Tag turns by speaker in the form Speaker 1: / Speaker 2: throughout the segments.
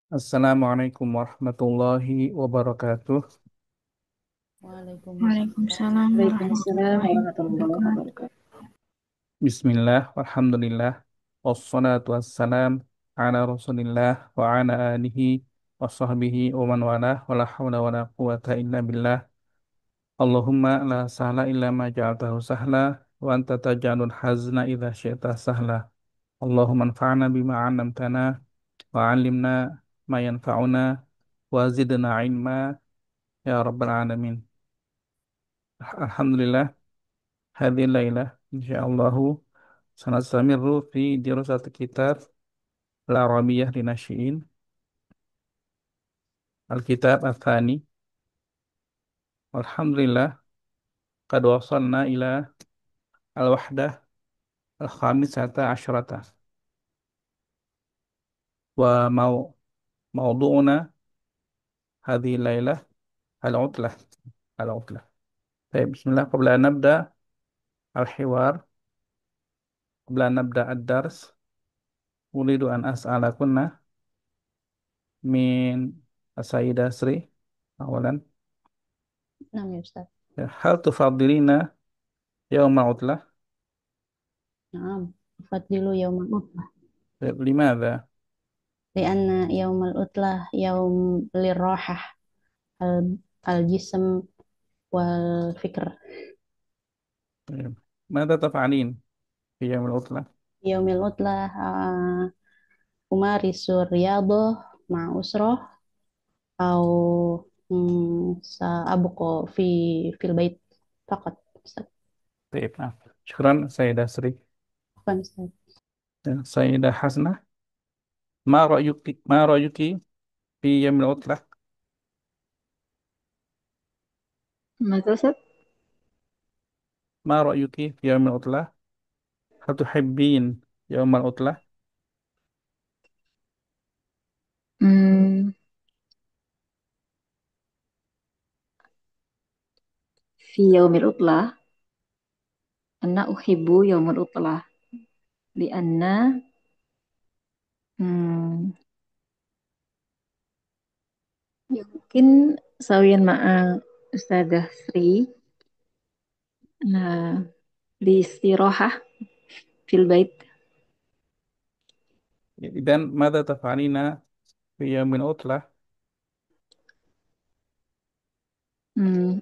Speaker 1: Assalamualaikum warahmatullahi wabarakatuh.
Speaker 2: Waalaikumsalam
Speaker 3: Waalaikumsalam
Speaker 2: warahmatullahi
Speaker 3: warahmatullahi
Speaker 2: wabarakatuh.
Speaker 3: wabarakatuh.
Speaker 1: Bismillah, walhamdulillah, wassalatu wassalam ala rasulillah wa ala alihi wa sahbihi wa man wala wa la hawla wa la quwata illa billah. Allahumma la sahla illa ma ja'altahu sahla wa anta taj'alul hazna idha syi'ta sahla. Allahumma anfa'na bima 'allamtana wa 'allimna ma yanfa'una wa zidna ilma ya rabbal alamin. Alhamdulillah, hadhihi lailah insyaallah sanastamiru fi dirasati kitab al-Arabiyah li Nasyi'in al-kitab al-thani. Alhamdulillah qad wasalna ila al-wahdah al-khamisata asyrata wa mawdu'una hadhihi lailah al-utlah al-utlah. Baik, bismillah, qabla an nabda al-hiwar, qabla an nabda ad-dars, uridu an as'alakunna min as-sayyidah Sri awalan,
Speaker 3: Nah, ya Ustaz.
Speaker 1: hal tufadilina yawma utlah?
Speaker 3: Naam. Fadlilu yaumal utlah.
Speaker 1: Limadha?
Speaker 3: Lianna yaumal utlah yaum lirrohah al, al-jism wal fikr.
Speaker 1: ماذا تفعلين في يوم العطلة؟
Speaker 3: Yaumil utlah umarisu riyadoh ma'usroh au sa'abuko fil bait fakat. Ustaz.
Speaker 1: طيب نعم. شكرا سيدة سري.
Speaker 3: Bukan, Ustaz.
Speaker 1: سيدة حسنة، ما رأيك في يوم العطلة؟
Speaker 3: Maka Ustaz,
Speaker 1: ما رأيك في يوم العطلة؟ هل تحبين يوم العطلة؟
Speaker 2: Hmm, fi yaumil utlah, anna uhibbu yaumil utlah, lianna hmm, ya mungkin sawian ma'a Ustazah Sri, nah, di istirohah fil bait.
Speaker 1: إذن ماذا تفعلين في يوم العطلة؟
Speaker 2: Hmm,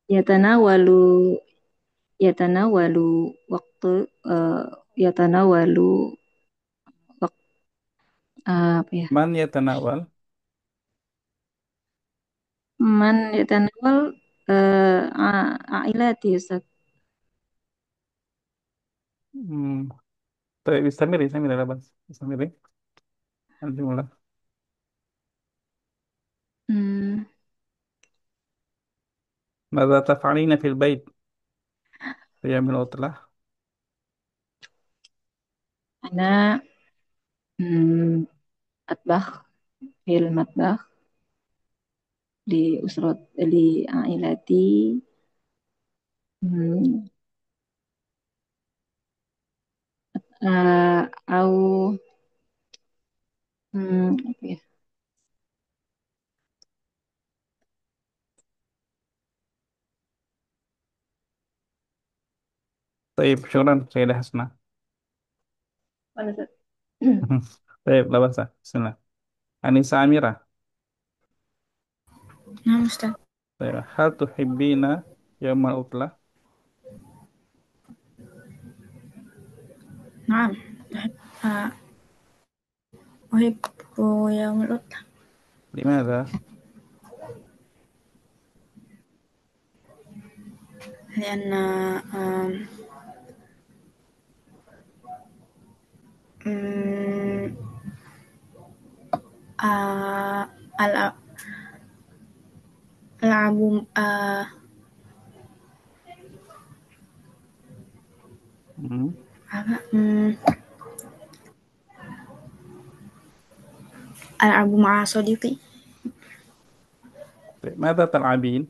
Speaker 2: yatanawalu yatanawalu waktu eh, yatanawalu waktu apa ya?
Speaker 1: من يتناول؟
Speaker 2: Man yatanawal ailati Ustaz.
Speaker 1: مم. طيب استمري لا بأس، استمري. الجملة.
Speaker 2: Hmm,
Speaker 1: ماذا تفعلين في البيت في يوم العطلة؟
Speaker 2: ana hmm, atbakh fil matbakh di usrat di ailati hmm, au apa ya?
Speaker 1: طيب شكرا سيدة حسنة.
Speaker 2: Mana, Ustaz?
Speaker 1: طيب لا بأس، بسم الله. أنيسة أميرة،
Speaker 2: Nah, Ustaz.
Speaker 1: طيب هل تحبين يوم العطلة؟
Speaker 2: نعم. أحب آه، أحب يوم العطلة
Speaker 1: لماذا؟
Speaker 2: لأن أم، آه، ألعب ألعب
Speaker 1: مم.
Speaker 2: apa, ألعب مع صديقي.
Speaker 1: طيب ماذا تلعبين؟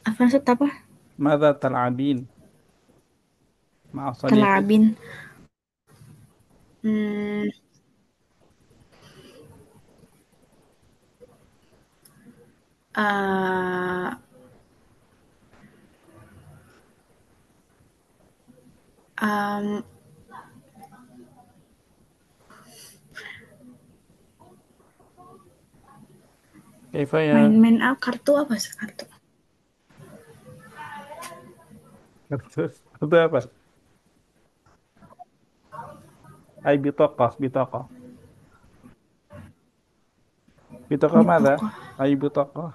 Speaker 2: Apa maksud apa?
Speaker 1: ماذا تلعبين؟ مع صديقك.
Speaker 4: كلاعبين. مم، آه آم,
Speaker 1: كيف يا
Speaker 4: main-main kartu apa sih kartu?
Speaker 1: itu apa أي بطاقة بطاقة بطاقة ماذا
Speaker 4: Bitokoh.
Speaker 1: أي بطاقة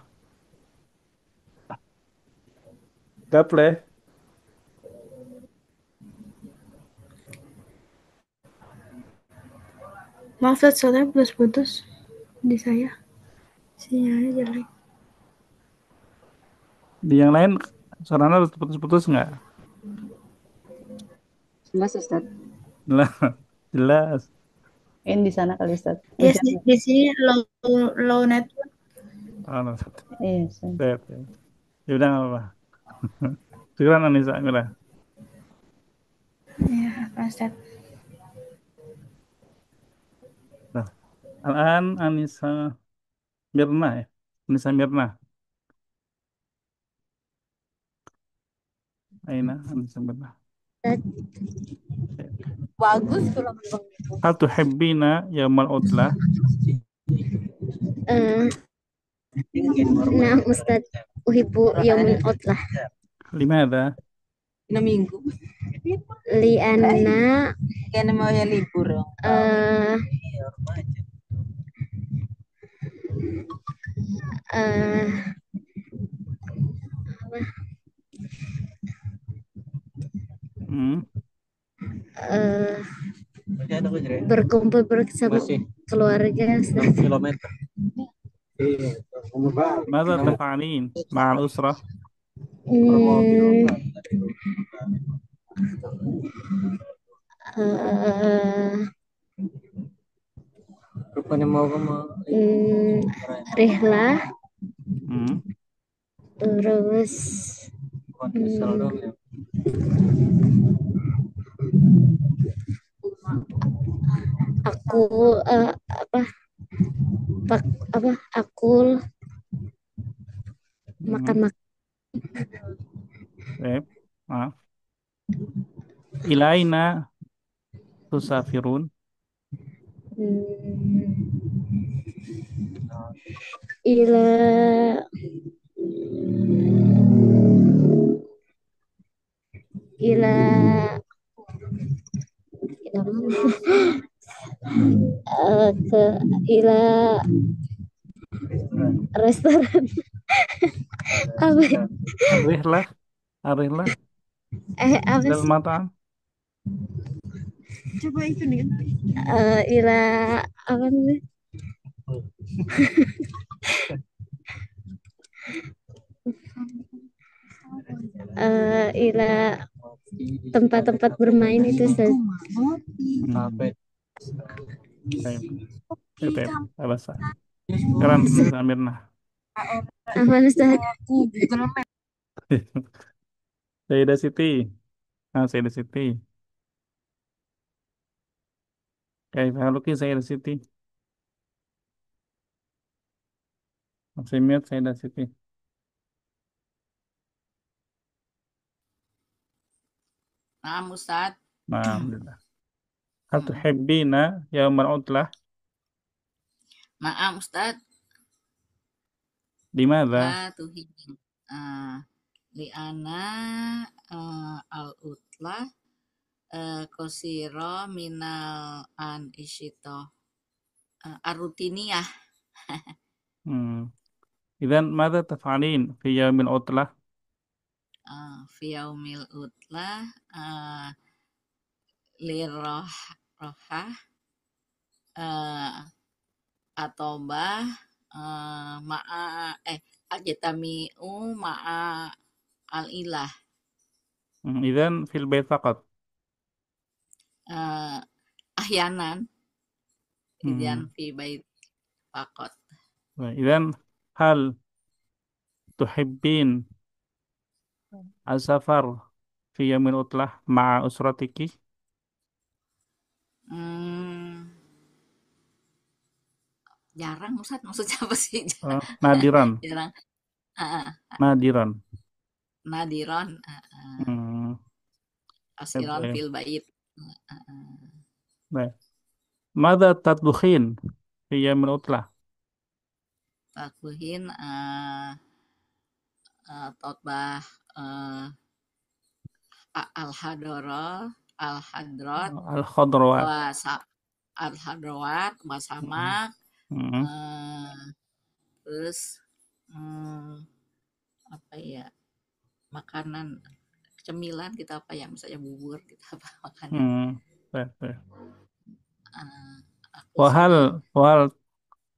Speaker 1: قبله
Speaker 4: Maaf, Dad, soalnya putus-putus di saya. Sinyalnya jelek.
Speaker 1: di yang lain suaranya harus putus-putus nggak
Speaker 2: Jelas Ustaz.
Speaker 1: jelas jelas.
Speaker 3: Ini di sana kali Ustaz.
Speaker 4: Yes,
Speaker 3: Hujan.
Speaker 4: di sini low low network.
Speaker 1: Oh, no.
Speaker 3: Iya, Ustaz.
Speaker 1: Sip, sip. Ya udah nggak apa-apa. Sekarang Anissa, gimana?
Speaker 4: Ya, Ustaz.
Speaker 1: Nah, Al-an Anissa Mirna ya. Anissa Mirna. Aina Anissa Mirna.
Speaker 2: Bagus kalau memang.
Speaker 1: Hal tuhibbina yaumal utlah
Speaker 2: Eh, nah, Ustaz, uhibbu yaumul utlah.
Speaker 1: limadha?
Speaker 2: Na minggu. Liana kaya mau ya libur. Eh eh
Speaker 1: Hmm.
Speaker 2: eh, berkumpul bersama keluarga Ustaz.
Speaker 1: ماذا تفعلين مع الأسرة؟
Speaker 2: Hmm, eh, hmm, Rihlah
Speaker 1: Hmm.
Speaker 2: terus hmm, aku apa pak apa aku
Speaker 1: Hmm.
Speaker 2: makan makan.
Speaker 1: Baik. Maaf. Ilaina tusafirun.
Speaker 2: Ila ila ila mana? Ke ila restoran apa ya?
Speaker 1: Arihlah. Arihlah.
Speaker 2: Apa
Speaker 1: Dal
Speaker 2: sih?
Speaker 1: mat'am.
Speaker 2: Coba itu nih. Ila apa namanya? Ila tempat-tempat bermain itu
Speaker 1: Hmm. Baik. Baik, baik. Abasa. Sekarang Anissa Mirna.
Speaker 2: apa Ustaz?
Speaker 1: Sayyidah Siti. Ah, Sayyidah Siti. كيف حالك سيدة سيتي؟ سمعت سيدة سيتي.
Speaker 5: Naam Ustaz.
Speaker 1: نعم الحمد لله. هل
Speaker 5: Mm.
Speaker 1: تحبين يوم العطلة؟
Speaker 5: Naam Ustaz.
Speaker 1: لماذا؟
Speaker 5: La tuhibin. Liana al-utlah kosiro minal an isyito arutiniyah.
Speaker 1: Hmm. إذا ماذا تفعلين في يوم العطلة؟
Speaker 5: Fiyaumil utlah liroh rohah atobah ma'a ajtami'u ma'a al-ilah.
Speaker 1: إذا في البيت فقط.
Speaker 5: eh, Ahyanan
Speaker 1: Hmm.
Speaker 5: idian fi bait fakot.
Speaker 1: إذا هل تحبين السفر fi yaumil utlah ma'a usratiki?
Speaker 5: Hmm, jarang Ustaz, maksudnya apa sih?
Speaker 1: Nadiran,
Speaker 5: Jarang. Heeh,
Speaker 1: nadiran.
Speaker 5: nadiron,
Speaker 1: Hmm, baik,
Speaker 5: asiron
Speaker 1: baik.
Speaker 5: fil bait.
Speaker 1: Baik. Mada tatbukhin fi yaumil utlah?
Speaker 5: Takuhin totbah eh, al-hadroh, al-hadrot,
Speaker 1: Al-khadrawat.
Speaker 5: wasa al-hadrawat,
Speaker 1: Hmm,
Speaker 5: wasamak,
Speaker 1: hmm,
Speaker 5: eh, terus hmm, apa ya, makanan cemilan kita apa ya, misalnya bubur kita apa makanan.
Speaker 1: hmm. Baik, baik.
Speaker 5: Eh, aku
Speaker 1: Wahal,
Speaker 5: sih
Speaker 1: wahal,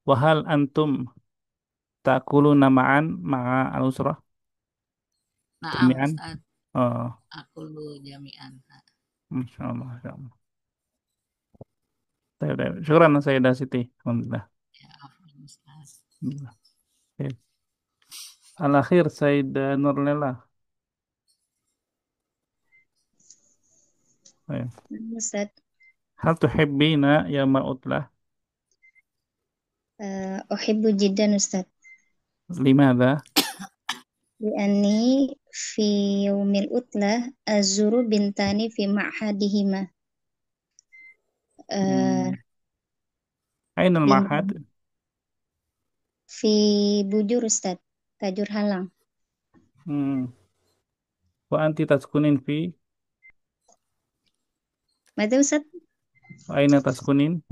Speaker 1: wahal antum takuluna ma'an ma'a al-usrah?
Speaker 5: naam
Speaker 1: Jami'an?
Speaker 5: Ustaz,
Speaker 1: Oh,
Speaker 5: aku lu jami'an.
Speaker 1: Masya Allah, Masya Allah. Baik, baik. Syukran Sayyidah Siti. Alhamdulillah.
Speaker 5: Ya, afwan Ustaz.
Speaker 1: Alhamdulillah. Baik. Al-akhir Sayyidah Nurlela. Baik.
Speaker 2: Ustaz,
Speaker 1: Hal tuhibbina ya ma'utlah?
Speaker 2: uhibbu jiddan Ustaz.
Speaker 1: Limada?
Speaker 2: Li'anni fi yaumil utlah azuru bintani fi ma'hadihima. Eh,
Speaker 1: Hmm. Aina al-ma'had?
Speaker 2: bint fi bujur Ustaz, tajur halang.
Speaker 1: Hmm. Wa anti taskunin fi?
Speaker 2: Mata Ustaz,
Speaker 1: Wa aina taskunin?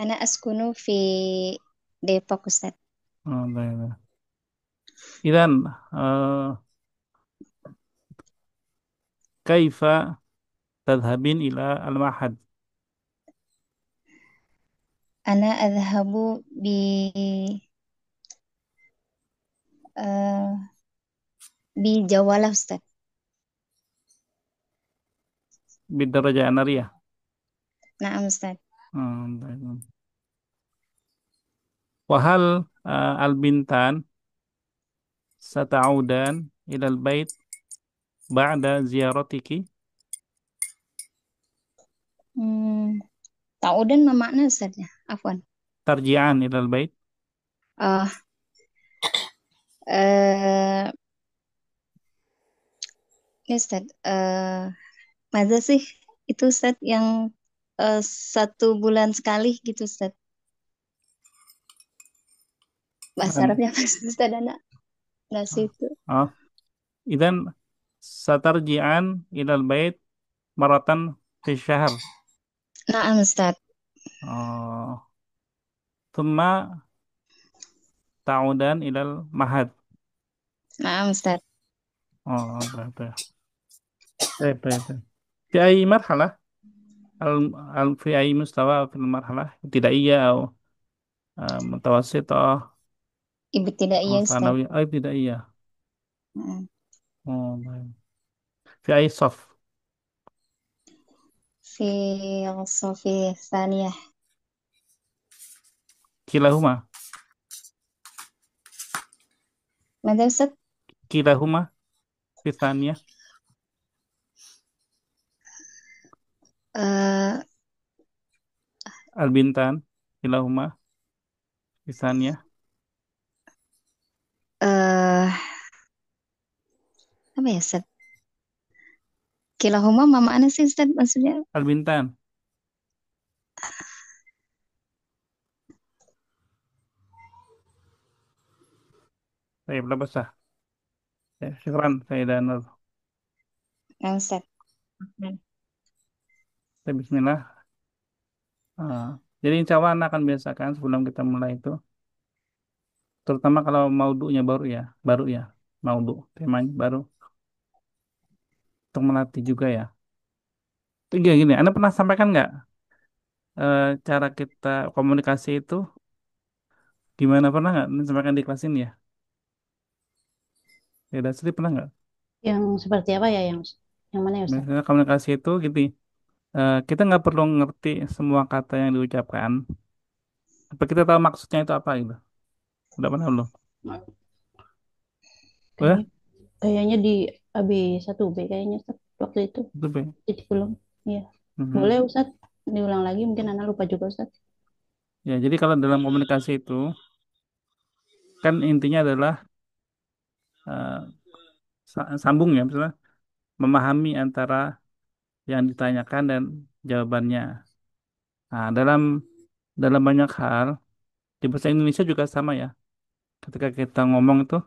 Speaker 2: ana askunu fi Depok Ustaz.
Speaker 1: Oh, baik, baik. Idan, kaifa tadhabin ila al-ma'had?
Speaker 2: Ana adhabu eh, bi Jawalah Ustaz.
Speaker 1: Bidaraja anariyah.
Speaker 2: Naam Ustaz.
Speaker 1: Baik, baik. Wahal al-bintan sata'udan ila al-bait ba'da ziyaratiki?
Speaker 2: Hmm, Ta'udan ma makna Ustaz ya? Afwan.
Speaker 1: Tarji'an ila al-bait?
Speaker 2: Ah, eh ya Ustaz, masa sih itu Ustaz yang 1 bulan sekali gitu Ustaz. Bahasa
Speaker 1: Um,
Speaker 2: Arabnya apa sih, Ustaz anak? Nasi itu.
Speaker 1: oh, idan satarji'an ila al-bait maratan fi syahr.
Speaker 2: Naam Ustaz.
Speaker 1: Oh, thumma ta'udan ila al-mahad.
Speaker 2: Naam Ustaz.
Speaker 1: Oh, baik, baik. Baik, baik, baik. Fi ayyi marhalah? Fi ayyi mustawa fil marhalah? Ibtidaiyah atau mutawassithah
Speaker 2: Ibu tidak
Speaker 1: atau
Speaker 2: iya Ustaz.
Speaker 1: sanawiyah? Oh, ibtidaiyah.
Speaker 2: Naam.
Speaker 1: Oh, baik. Fi ayyi saf?
Speaker 2: Fi Sofi Saniyah.
Speaker 1: Kilahuma.
Speaker 2: Mada Ustaz?
Speaker 1: Kilahuma fi thaniyah.
Speaker 2: Eh
Speaker 1: Al-bintan. Kilahuma fi thaniyah.
Speaker 2: eh apa ya Ustaz? Kilahuma ma makna sih Ustaz maksudnya?
Speaker 1: Al-bintan. Baik, berapa sah? Ya, syukran, Sayyidah Nur.
Speaker 2: Naam Ustaz.
Speaker 1: Bismillah. Ah, jadi insya Allah anak akan biasakan sebelum kita mulai itu. Terutama kalau maudunya baru ya, maudu temanya baru untuk melatih juga ya. Itu gini, gini, Anda pernah sampaikan nggak cara kita komunikasi itu gimana, pernah nggak Anda sampaikan di kelas ini ya? Ya, Dasri pernah nggak?
Speaker 3: Yang seperti apa ya yang mana ya Ustaz?
Speaker 1: Misalnya komunikasi itu gitu, kita nggak perlu ngerti semua kata yang diucapkan, tapi kita tahu maksudnya itu apa gitu. Udah pernah belum? Oh
Speaker 3: Kayaknya
Speaker 1: ya?
Speaker 3: kayaknya di habis satu B kayaknya Ustaz, waktu itu.
Speaker 1: Itu Be.
Speaker 3: Jadi belum. Iya.
Speaker 1: Mhm.
Speaker 3: Boleh Ustaz diulang lagi, mungkin Ana lupa juga Ustaz.
Speaker 1: Ya, jadi kalau dalam komunikasi itu kan intinya adalah eh, sambung ya, misalnya memahami antara yang ditanyakan dan jawabannya. Nah, dalam dalam banyak hal di bahasa Indonesia juga sama ya. Ketika kita ngomong itu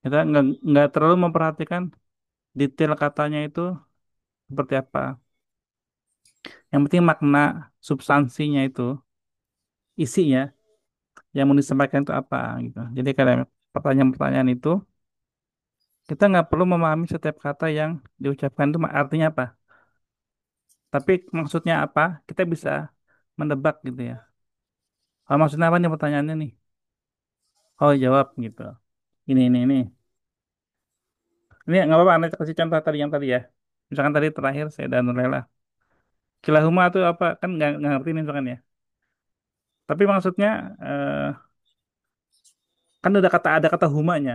Speaker 1: kita nggak terlalu memperhatikan detail katanya itu seperti apa. Yang penting makna substansinya itu isinya yang mau disampaikan itu apa gitu. Jadi kalau pertanyaan-pertanyaan itu kita nggak perlu memahami setiap kata yang diucapkan itu artinya apa. Tapi maksudnya apa kita bisa mendebak gitu ya. Oh, maksudnya apa nih pertanyaannya nih? Oh jawab gitu. Ini. Ini nggak apa-apa, Anda kasih contoh tadi yang tadi ya. Misalkan tadi terakhir saya dan Nurlela. Kilahuma itu apa? Kan nggak ngerti nih misalkan ya. Tapi maksudnya kan ada kata humanya.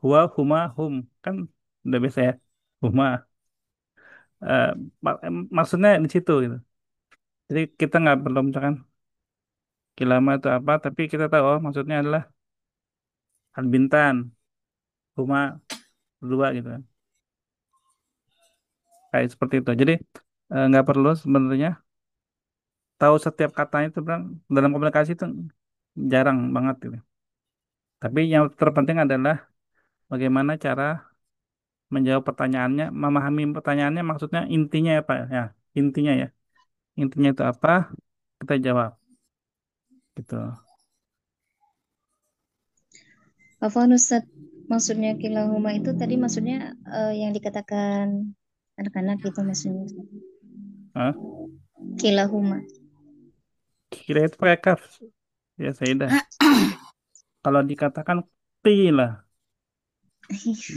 Speaker 1: Huwa, huma, hum. Kan udah biasa ya. Huma. Eh, maksudnya di situ gitu. Jadi kita nggak perlu misalkan kilama itu apa, tapi kita tahu oh, maksudnya adalah Al Bintan, huma berdua gitu kan. Kayak seperti itu. Jadi nggak perlu sebenarnya tahu setiap katanya itu dalam komunikasi itu jarang banget gitu. Tapi yang terpenting adalah bagaimana cara menjawab pertanyaannya, memahami pertanyaannya maksudnya intinya apa ya, intinya ya. Intinya itu apa? Kita jawab gitu.
Speaker 2: Afwan Ustaz, maksudnya kilahuma itu tadi maksudnya yang dikatakan anak-anak gitu maksudnya.
Speaker 1: Hah?
Speaker 2: Kilahuma.
Speaker 1: Kira itu pakai kaf ya Saidah. Kalau dikatakan qila,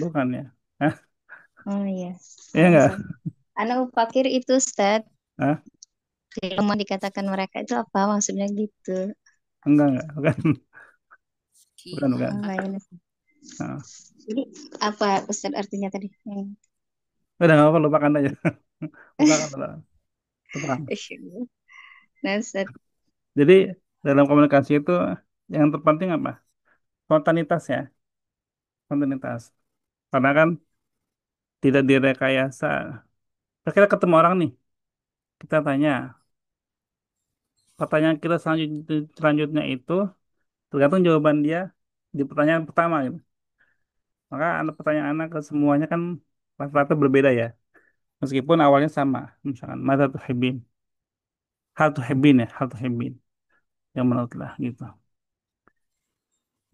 Speaker 1: bukan ya? Hah?
Speaker 2: Oh iya,
Speaker 1: Iya
Speaker 2: salah
Speaker 1: enggak?
Speaker 2: salah. Anak pikir itu Ustaz,
Speaker 1: Hah?
Speaker 2: kilahuma dikatakan mereka itu apa maksudnya gitu.
Speaker 1: Enggak, bukan. Bukan.
Speaker 2: Oh, iya.
Speaker 1: Nah,
Speaker 2: Jadi apa Ustaz artinya tadi?
Speaker 1: udah nggak apa lupakan aja. Lupakan. Lupakan.
Speaker 2: Nah, Ustaz,
Speaker 1: Jadi dalam komunikasi itu yang terpenting apa? Spontanitas ya, spontanitas. Karena kan tidak direkayasa. Kita ketemu orang nih, kita tanya. Pertanyaan kita selanjutnya itu tergantung jawaban dia di pertanyaan pertama gitu. Maka pertanyaan anak ke semuanya kan rata-rata berbeda ya. Meskipun awalnya sama. Misalkan, mata tuhibbin. Hal tuhibbin ya, hal tuhibbin. Yang menurutlah gitu.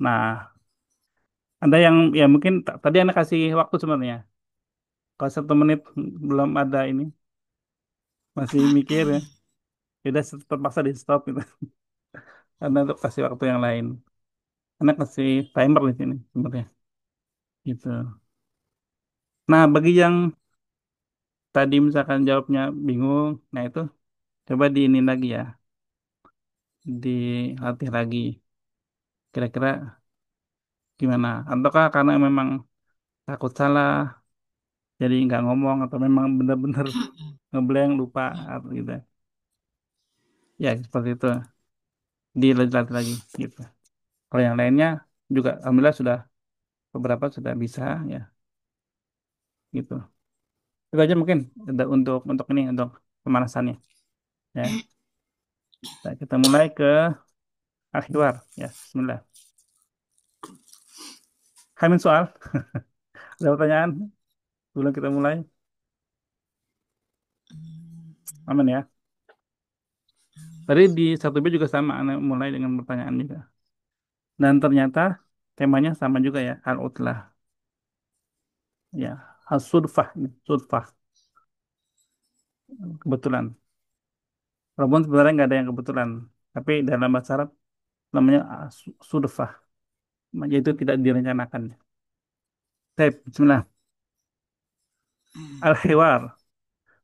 Speaker 1: Nah, ada yang ya mungkin tadi anak kasih waktu sebenarnya. Kalau 1 menit belum ada ini, masih mikir ya. Ya udah terpaksa di stop gitu. Karena untuk kasih waktu yang lain. Anak kasih timer di sini sebenarnya. Gitu. Nah, bagi yang tadi misalkan jawabnya bingung, nah itu coba diinin lagi ya, dilatih lagi. Kira-kira gimana? Ataukah karena memang takut salah, jadi nggak ngomong atau memang benar-benar ngeblank lupa atau gitu. Ya seperti itu. Dilatih lagi gitu. Kalau yang lainnya juga alhamdulillah sudah beberapa sudah bisa ya gitu. Itu aja mungkin untuk ini untuk pemanasannya ya. Nah, kita mulai ke akhir ya. Bismillah. Hamin soal. Ada pertanyaan? Sebelum kita mulai. Aman ya. Tadi di 1B juga sama, Anda mulai dengan pertanyaan juga. Dan ternyata temanya sama juga ya, al-utlah. Ya, as-sudfah, sudfah, kebetulan. Walaupun sebenarnya nggak ada yang kebetulan, tapi dalam bahasa Arab namanya sudfah, yaitu tidak direncanakan. Baik, Bismillah. Al-hiwar.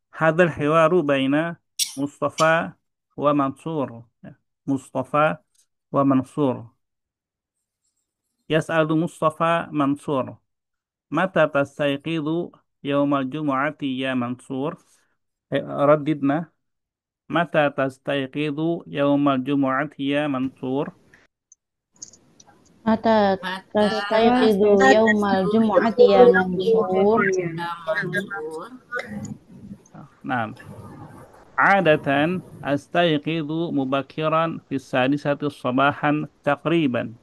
Speaker 1: Hadal hiwaru baina Mustafa wa Mansur. Ya, Mustafa wa Mansur. Yas'alu Mustafa Mansur. Mata tastayqidu yaumal jumu'ati ya Mansur. Raddidna. Mata tastayqidu yaumal jumu'ati ya Mansur.
Speaker 3: Mata
Speaker 5: Mata
Speaker 3: tastayqidu yaumal
Speaker 5: tastayqidu
Speaker 3: jumu'ati ya Mansur.
Speaker 5: ya Mansur.
Speaker 1: Nah, adatan astayqidu mubakiran fi sadisati sabahan taqriban.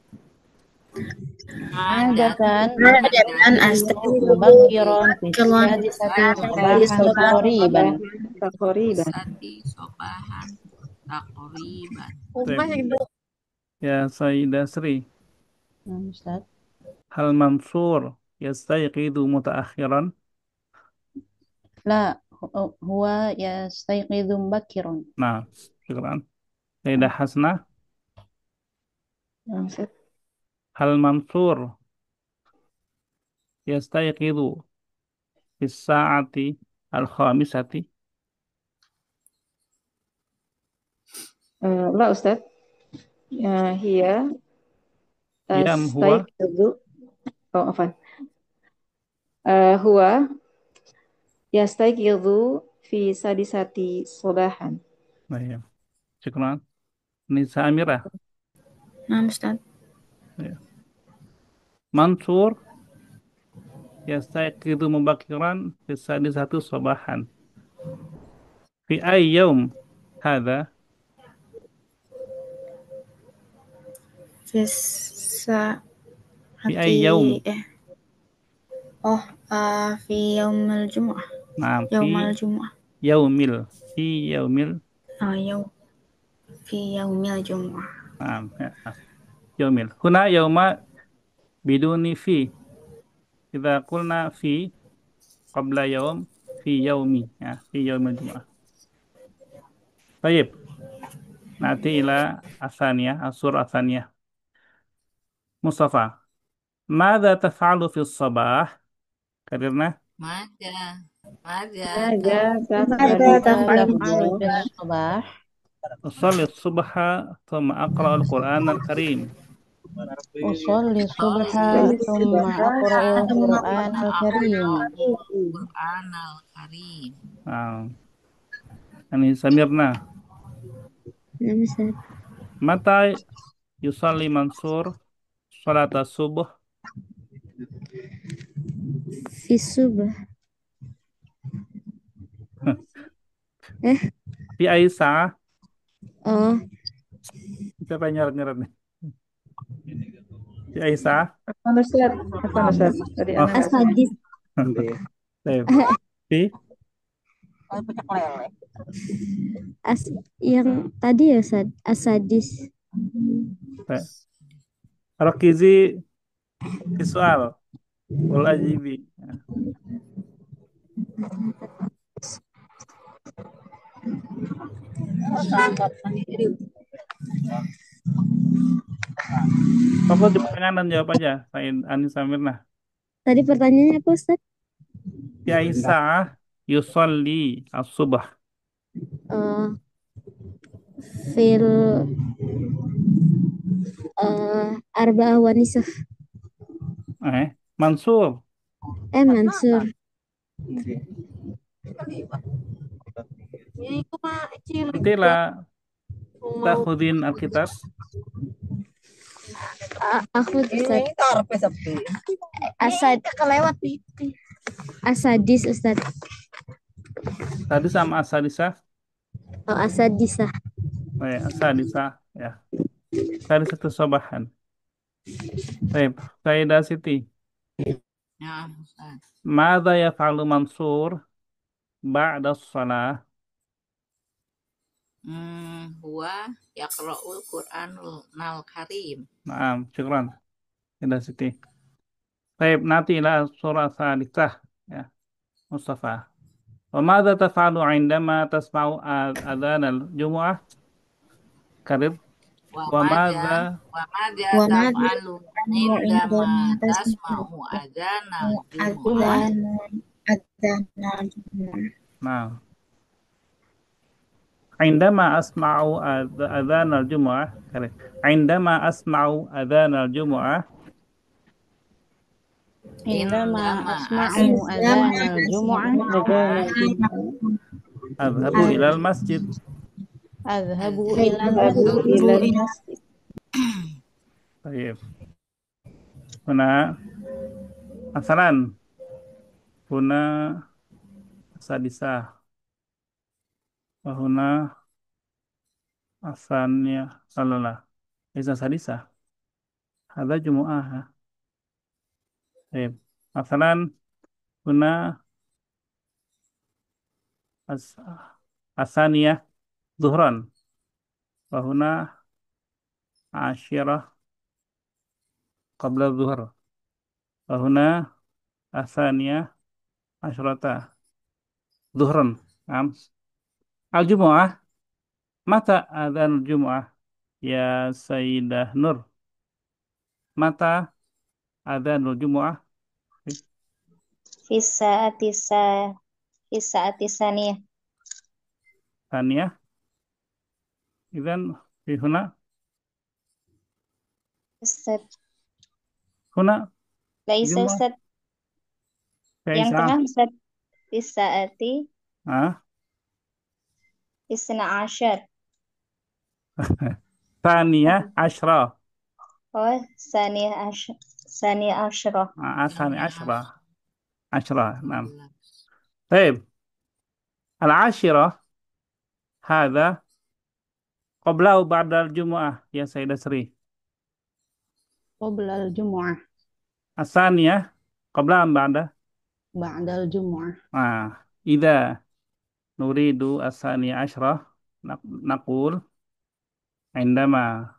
Speaker 3: Adatan
Speaker 4: Adatan
Speaker 3: astayqidu mubakiran fi sadisati sabahan taqriban.
Speaker 5: Sadisati sobahan takriban.
Speaker 1: Ya Sayyidah Sri,
Speaker 3: Ustaz.
Speaker 1: hal Mansur yastayqidu mutaakhiran?
Speaker 3: La huwa yastayqidu mubakiran.
Speaker 1: Nah, syukran. Sayyidah Hasnah, hal Mansur yastayqidu fi saati al-khamisati?
Speaker 6: لا أستاذ. هي
Speaker 1: Yam huwa?
Speaker 6: تستيقظ عفوا هو يستيقظ في سادسة صباحا.
Speaker 1: Nah, ya. Syukran. Nisa Amirah.
Speaker 4: Nah, Ustaz.
Speaker 1: Ya. Mansur yastayqidu mubakiran fi sadisati sabahan. Fi ay yaum hadha?
Speaker 4: Bisa
Speaker 1: Fi ay yaum?
Speaker 4: oh, fi yaumil jumu'ah.
Speaker 1: Nah,
Speaker 4: Yaumal jumu'ah.
Speaker 1: yaumil. Fi yaumil.
Speaker 4: Fi yaumil jumu'ah.
Speaker 1: Nah, ya. Yaumil. Huna yauma biduni fi. Kita qulna fi qabla yaum fi yaumi. Ya, fi yaumil jumu'ah. Baik. Nanti ila asaniyah, asur asaniyah. Mustafa. Mada taf'alu fi sabah? Karirna?
Speaker 5: Mada, mada,
Speaker 6: ماذا
Speaker 3: Mada
Speaker 6: تفعل
Speaker 3: taf'alu fis sabah?
Speaker 1: Usalli subha thumma aqra'u al-Qur'an al-Karim.
Speaker 3: Usolli subha thumma aqra'ul Qur'an al-Karim.
Speaker 5: Quran al-Karim.
Speaker 1: Nah, ini Samirna.
Speaker 4: Ya, Ustaz.
Speaker 1: Mata yusalli Mansur salat subuh?
Speaker 4: Fi subah.
Speaker 1: Fi Aisyah.
Speaker 4: Oh,
Speaker 1: Siapa yang nyarat-nyarat nih? Fi Aisyah.
Speaker 6: عفوا أستاذ. عفوا أستاذ. Tadi
Speaker 1: Oh.
Speaker 6: أنا nggak
Speaker 4: asadis.
Speaker 1: Baik. Fi
Speaker 4: Yang tadi ya, Ustaz. Asadis.
Speaker 1: baik. Rakizi fi soal. Wal ajibi. Fokus di pertanyaan dan jawab aja, Said Anis Samirna.
Speaker 4: Tadi pertanyaannya apa, Ustaz?
Speaker 1: Fi Aisyah yusalli as-subh.
Speaker 4: Fil arba'ah wa nisf.
Speaker 1: Mansur.
Speaker 4: Mansur.
Speaker 1: Nanti lah takhudin Alkitab.
Speaker 4: Aku Ustaz. Asadis, Ustaz.
Speaker 1: Tadi sama Asadisah.
Speaker 4: Oh, asadisah.
Speaker 1: Baik, Asadisah. Ya. Sadisatu sabahan. Baik, Sayyidah Siti.
Speaker 5: Ya, Ustaz.
Speaker 1: Mada yaf'alu Mansur ba'da shalah?
Speaker 5: Huwa yaqra'ul Qur'anul Karim.
Speaker 1: Naam, syukran. Sayyidah Siti. Baik, nanti ila surah Salisah. Ya, Mustafa. Wa mada taf'alu 'indama tasma'u adhan al-jumu'ah? Karir. Wa mada
Speaker 5: Taf'alu indama tasma'u adzanal jumu'ah.
Speaker 1: Nah. Indama asma'u adhan al-jumu'ah. Indama asma'u adhan al-jumu'ah.
Speaker 3: Indama
Speaker 5: Indama
Speaker 3: asma'u
Speaker 4: Indama
Speaker 3: adzanal jumu'ah
Speaker 5: asma'a
Speaker 1: Adhabu ilal masjid.
Speaker 3: adhabu ilal
Speaker 6: Adhabu
Speaker 3: masjid.
Speaker 6: ilal masjid.
Speaker 1: Baik. Huna asalan. Huna sadisah. Wahuna asannya. Salala. Isa sadisah. Ada jumu'ah. Baik. Asalan. Huna as asaniyah. Zuhran. Wahuna asyirah. Qabla zuhur. Wahuna asaniyah. Asyrata. Zuhran. Am. Al-jumu'ah. Mata adzan Jum'ah ya Sayyidah Nur. Mata adzanul Jum'ah.
Speaker 2: Fi saati saniyah.
Speaker 1: Tania. Idzan fi huna.
Speaker 2: Ustaz,
Speaker 1: Huna
Speaker 2: Laisa
Speaker 1: Jum'ah.
Speaker 2: Ustaz, yang
Speaker 1: Kaisa.
Speaker 2: tengah Ustaz. Fi saati
Speaker 1: Ah.
Speaker 2: isna asyar.
Speaker 1: Tania Ashra.
Speaker 2: Oh, saniyah asyarah.
Speaker 1: Asani
Speaker 5: Sani
Speaker 1: Ashra. Ashra. Nah.
Speaker 5: 12.
Speaker 1: Baik. Al-ashirah. Hada. Qablau ba'dal Jum'ah ya Sayyidah Sri.
Speaker 3: Qoblal jumu'ah
Speaker 1: Asaniyah. Qabla am ba'da.
Speaker 3: ba'dal jumu'ah.
Speaker 1: Idza nuridu asani asyrah naqul indama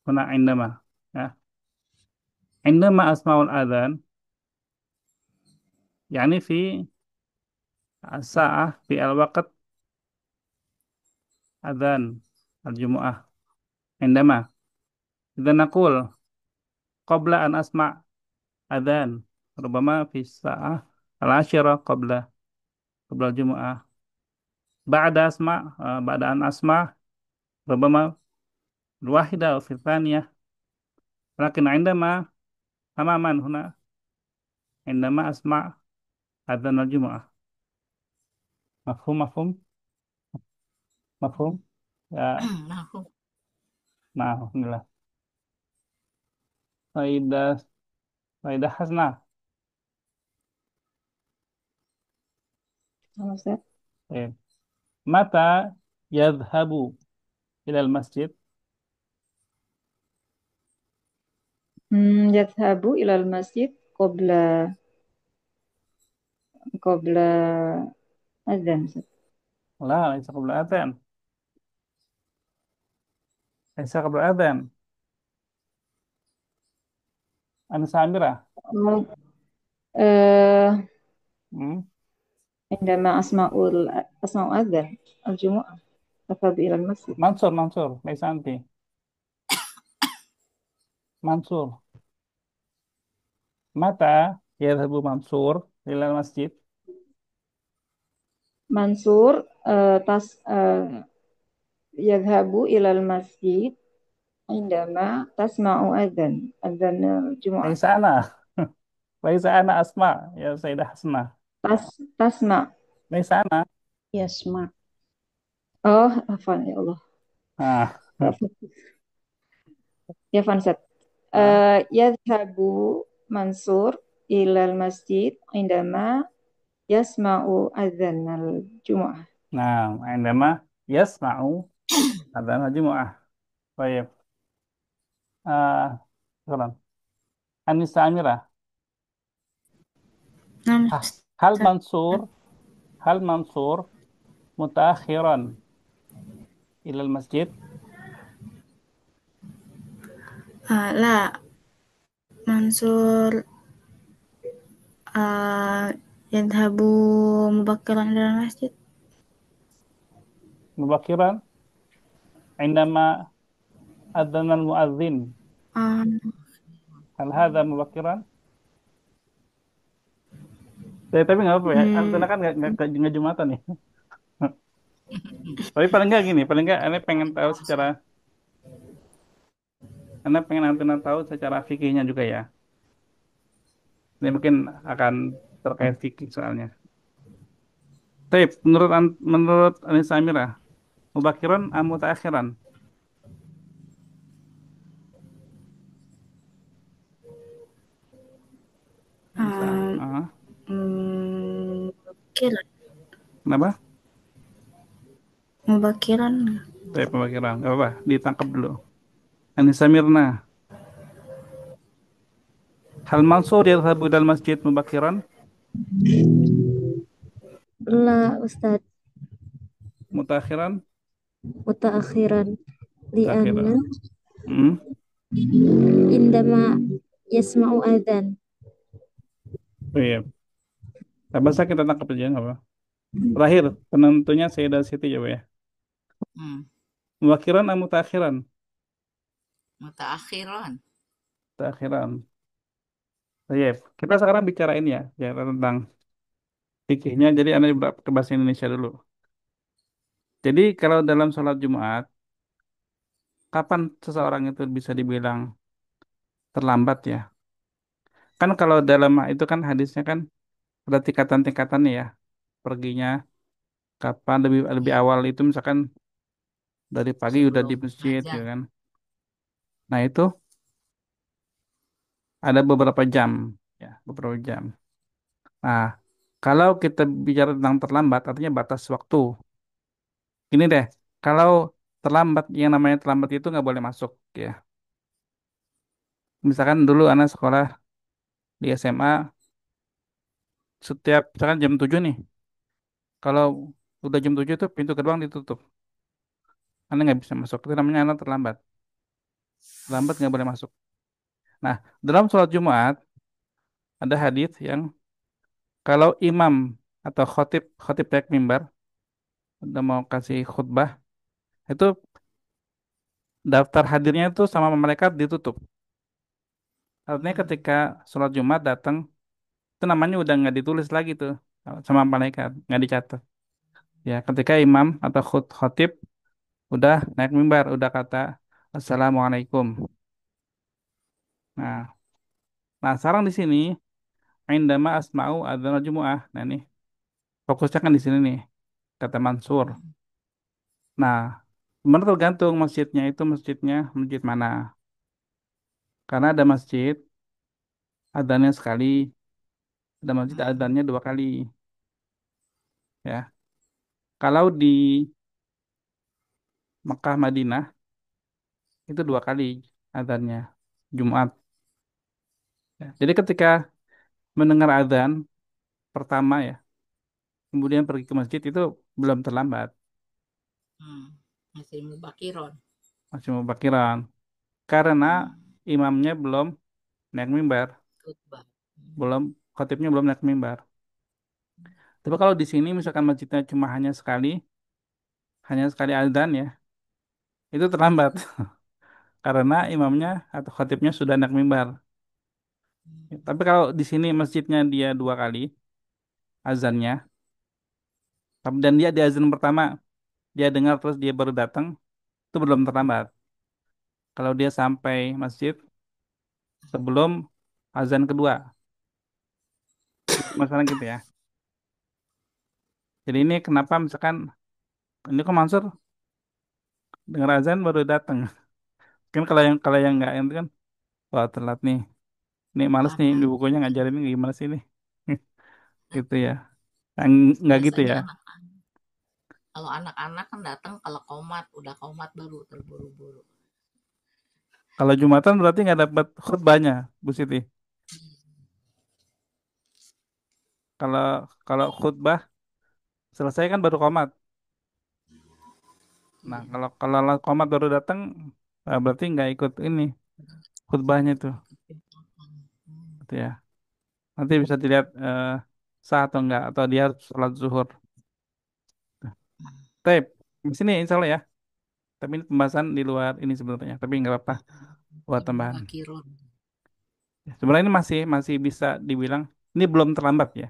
Speaker 1: huna indama ya indama asmaul adzan yani fi as-sa'ah fi al-waqt adzan al-jumu'ah indama idza naqul qabla an asma' adzan rubama fi sa'ah al-ashirah qabla al-jumu'ah ba'da asma' ba'da an asma' rubama al-wahida fi tsaniyah lakin indama tamaman huna indama asma' adzan al-jumu'ah. Mafhum, mafhum, mafhum. Ya,
Speaker 5: Nah,
Speaker 1: nah, alhamdulillah. Faidah, Faidah Hasnah.
Speaker 6: Sama Ustaz.
Speaker 1: Eh, Mata yadhabu ilal masjid.
Speaker 6: Yadhabu ilal masjid qabla adzan Ustaz.
Speaker 1: Lah, laisa qabla adzan. Laisa qabla adzan. Anisa Amira.
Speaker 6: Oh, eh
Speaker 1: Hmm.
Speaker 6: indama asma'u adzan al-jumu'ah adhabu ilal masjid.
Speaker 1: Mansur, Mansur. Laisa anti. Mansur. Mata yadhabu Mansur ilal masjid.
Speaker 6: Mansur yadhabu ilal masjid indama tasma'u adzan al-jumu'ah.
Speaker 1: Laisa ana. Laisa ana asma. Ya Sayyidah Hasnah.
Speaker 6: Tasma'.
Speaker 1: Laisa ana.
Speaker 3: Yasma'
Speaker 6: Oh, hafal ya Allah.
Speaker 1: Ah,
Speaker 6: Ya Fansat.
Speaker 1: ah.
Speaker 6: Yadhabu Mansur ilal masjid indama yasma'u adzan al-jumu'ah.
Speaker 1: Nah, indama yasma'u adzan al-jumu'ah. Baik. Sekarang. Anissa Amira.
Speaker 4: Nam
Speaker 1: Ah, hal Mansur, hal Mansur mutakhiran ilal masjid.
Speaker 4: La Mansur yadhabu mubakkiran ila masjid.
Speaker 1: Mubakiran indama adzan al-muadzin.
Speaker 4: Um,
Speaker 1: Hal hadza mubakiran? Tapi nggak apa ya. Antena kan nggak Jumatan nih. Tapi paling nggak gini, paling nggak ane pengen tahu secara, ane pengen antena tahu secara fikihnya juga ya. Ini mungkin akan terkait fikih soalnya. Tapi menurut Anissa Amira, mubakiran am mutaakhiran? Anissa.
Speaker 4: Ah,
Speaker 1: Ah,
Speaker 4: Mubakiran.
Speaker 1: kenapa?
Speaker 4: Mubakiran.
Speaker 1: Tapi pemikiran, gak apa-apa, ditangkap dulu. Anissa Mirna, hal Mansur yadhabu ilal masjid mubakiran,
Speaker 7: La Ustadz,
Speaker 1: mutakhiran,
Speaker 7: mutaakhiran li'anna
Speaker 1: mutakhiran. Hmm?
Speaker 7: indama yasma'u adzan.
Speaker 1: Oh iya, tak bahasa kita tangkap aja, nggak apa. Terakhir, penentunya Sayyidah Siti ya, Bu, ya.
Speaker 5: Hmm.
Speaker 1: Mubakiran atau mutakhiran?
Speaker 5: Mutaakhiran.
Speaker 1: Mutakhiran. Iya, kita sekarang bicarain ya tentang fikihnya. Jadi Anda ke bahasa Indonesia dulu. Jadi kalau dalam sholat Jumat, kapan seseorang itu bisa dibilang terlambat ya? Kan kalau dalam itu kan hadisnya kan ada tingkatan-tingkatannya ya. Perginya kapan lebih lebih
Speaker 5: Ya,
Speaker 1: awal itu misalkan dari pagi udah di
Speaker 5: sebelum
Speaker 1: masjid ya
Speaker 5: azan.
Speaker 1: kan. Nah itu ada beberapa jam ya, beberapa jam. Nah, kalau kita bicara tentang terlambat artinya batas waktu. Ini deh, kalau terlambat yang namanya terlambat itu nggak boleh masuk ya. Misalkan dulu anak sekolah di SMA setiap misalkan jam 7 nih. Kalau udah jam 7 tuh pintu gerbang ditutup. Anda nggak bisa masuk. Itu namanya anak terlambat. Terlambat nggak boleh masuk. Nah, dalam sholat Jumat ada hadis yang kalau imam atau khotib naik mimbar udah mau kasih khutbah itu daftar hadirnya itu sama malaikat ditutup. Artinya
Speaker 5: Hmm.
Speaker 1: ketika sholat Jumat datang itu namanya udah nggak ditulis lagi tuh sama malaikat, nggak dicatat. Ya, ketika imam atau khotib udah naik mimbar, udah kata Assalamualaikum. Nah, nah sekarang di sini indama asma'u adzan Jumu'ah. Nah, ini fokusnya kan di sini nih, kata Mansur.
Speaker 5: Hmm.
Speaker 1: Nah, sebenarnya tergantung masjidnya itu masjid mana. Karena ada masjid adzannya sekali, ada masjid
Speaker 5: Hmm.
Speaker 1: adzannya dua kali, ya. Kalau di Mekah Madinah itu dua kali adzannya Jumat. Ya. Jadi ketika mendengar adzan pertama ya, kemudian pergi ke masjid itu belum terlambat,
Speaker 5: Hmm. Masih mubakiron.
Speaker 1: masih mau parkiran. Karena
Speaker 5: Hmm.
Speaker 1: imamnya belum naik mimbar,
Speaker 5: Khutbah. Hmm.
Speaker 1: belum khatibnya belum naik mimbar. Tapi kalau di sini misalkan masjidnya cuma hanya sekali adzan ya, itu terlambat karena imamnya atau khatibnya sudah naik mimbar.
Speaker 5: Hmm.
Speaker 1: Tapi kalau di sini masjidnya dia dua kali azannya, dan dia di azan pertama dia dengar terus dia baru datang, itu belum terlambat. Kalau dia sampai masjid sebelum azan kedua, masalah gitu ya. Jadi ini kenapa misalkan ini kok Mansur dengar azan baru datang. Kan kalau yang nggak itu kan wah telat nih. Nih males nih di
Speaker 5: Karena
Speaker 1: bukunya ngajarin gimana sih nih. Gitu ya. Yang nggak gitu ya.
Speaker 5: biasanya kalau anak-anak kan datang kalau komat, udah komat baru terburu-buru.
Speaker 1: Kalau Jumatan berarti nggak dapat khutbahnya, Bu Siti. Kalau kalau khutbah selesai kan baru komat. Nah,
Speaker 5: Iya.
Speaker 1: kalau komat baru datang, berarti nggak ikut ini khutbahnya itu,
Speaker 5: Hmm.
Speaker 1: gitu ya. Nanti bisa dilihat sah atau enggak atau dia harus sholat zuhur. Tapi di sini insya Allah ya. Tapi ini pembahasan di luar ini sebenarnya. Tapi nggak apa-apa buat
Speaker 5: Masih
Speaker 1: tambahan.
Speaker 5: mubakiron.
Speaker 1: Ya, sebenarnya ini masih masih bisa dibilang ini belum terlambat ya.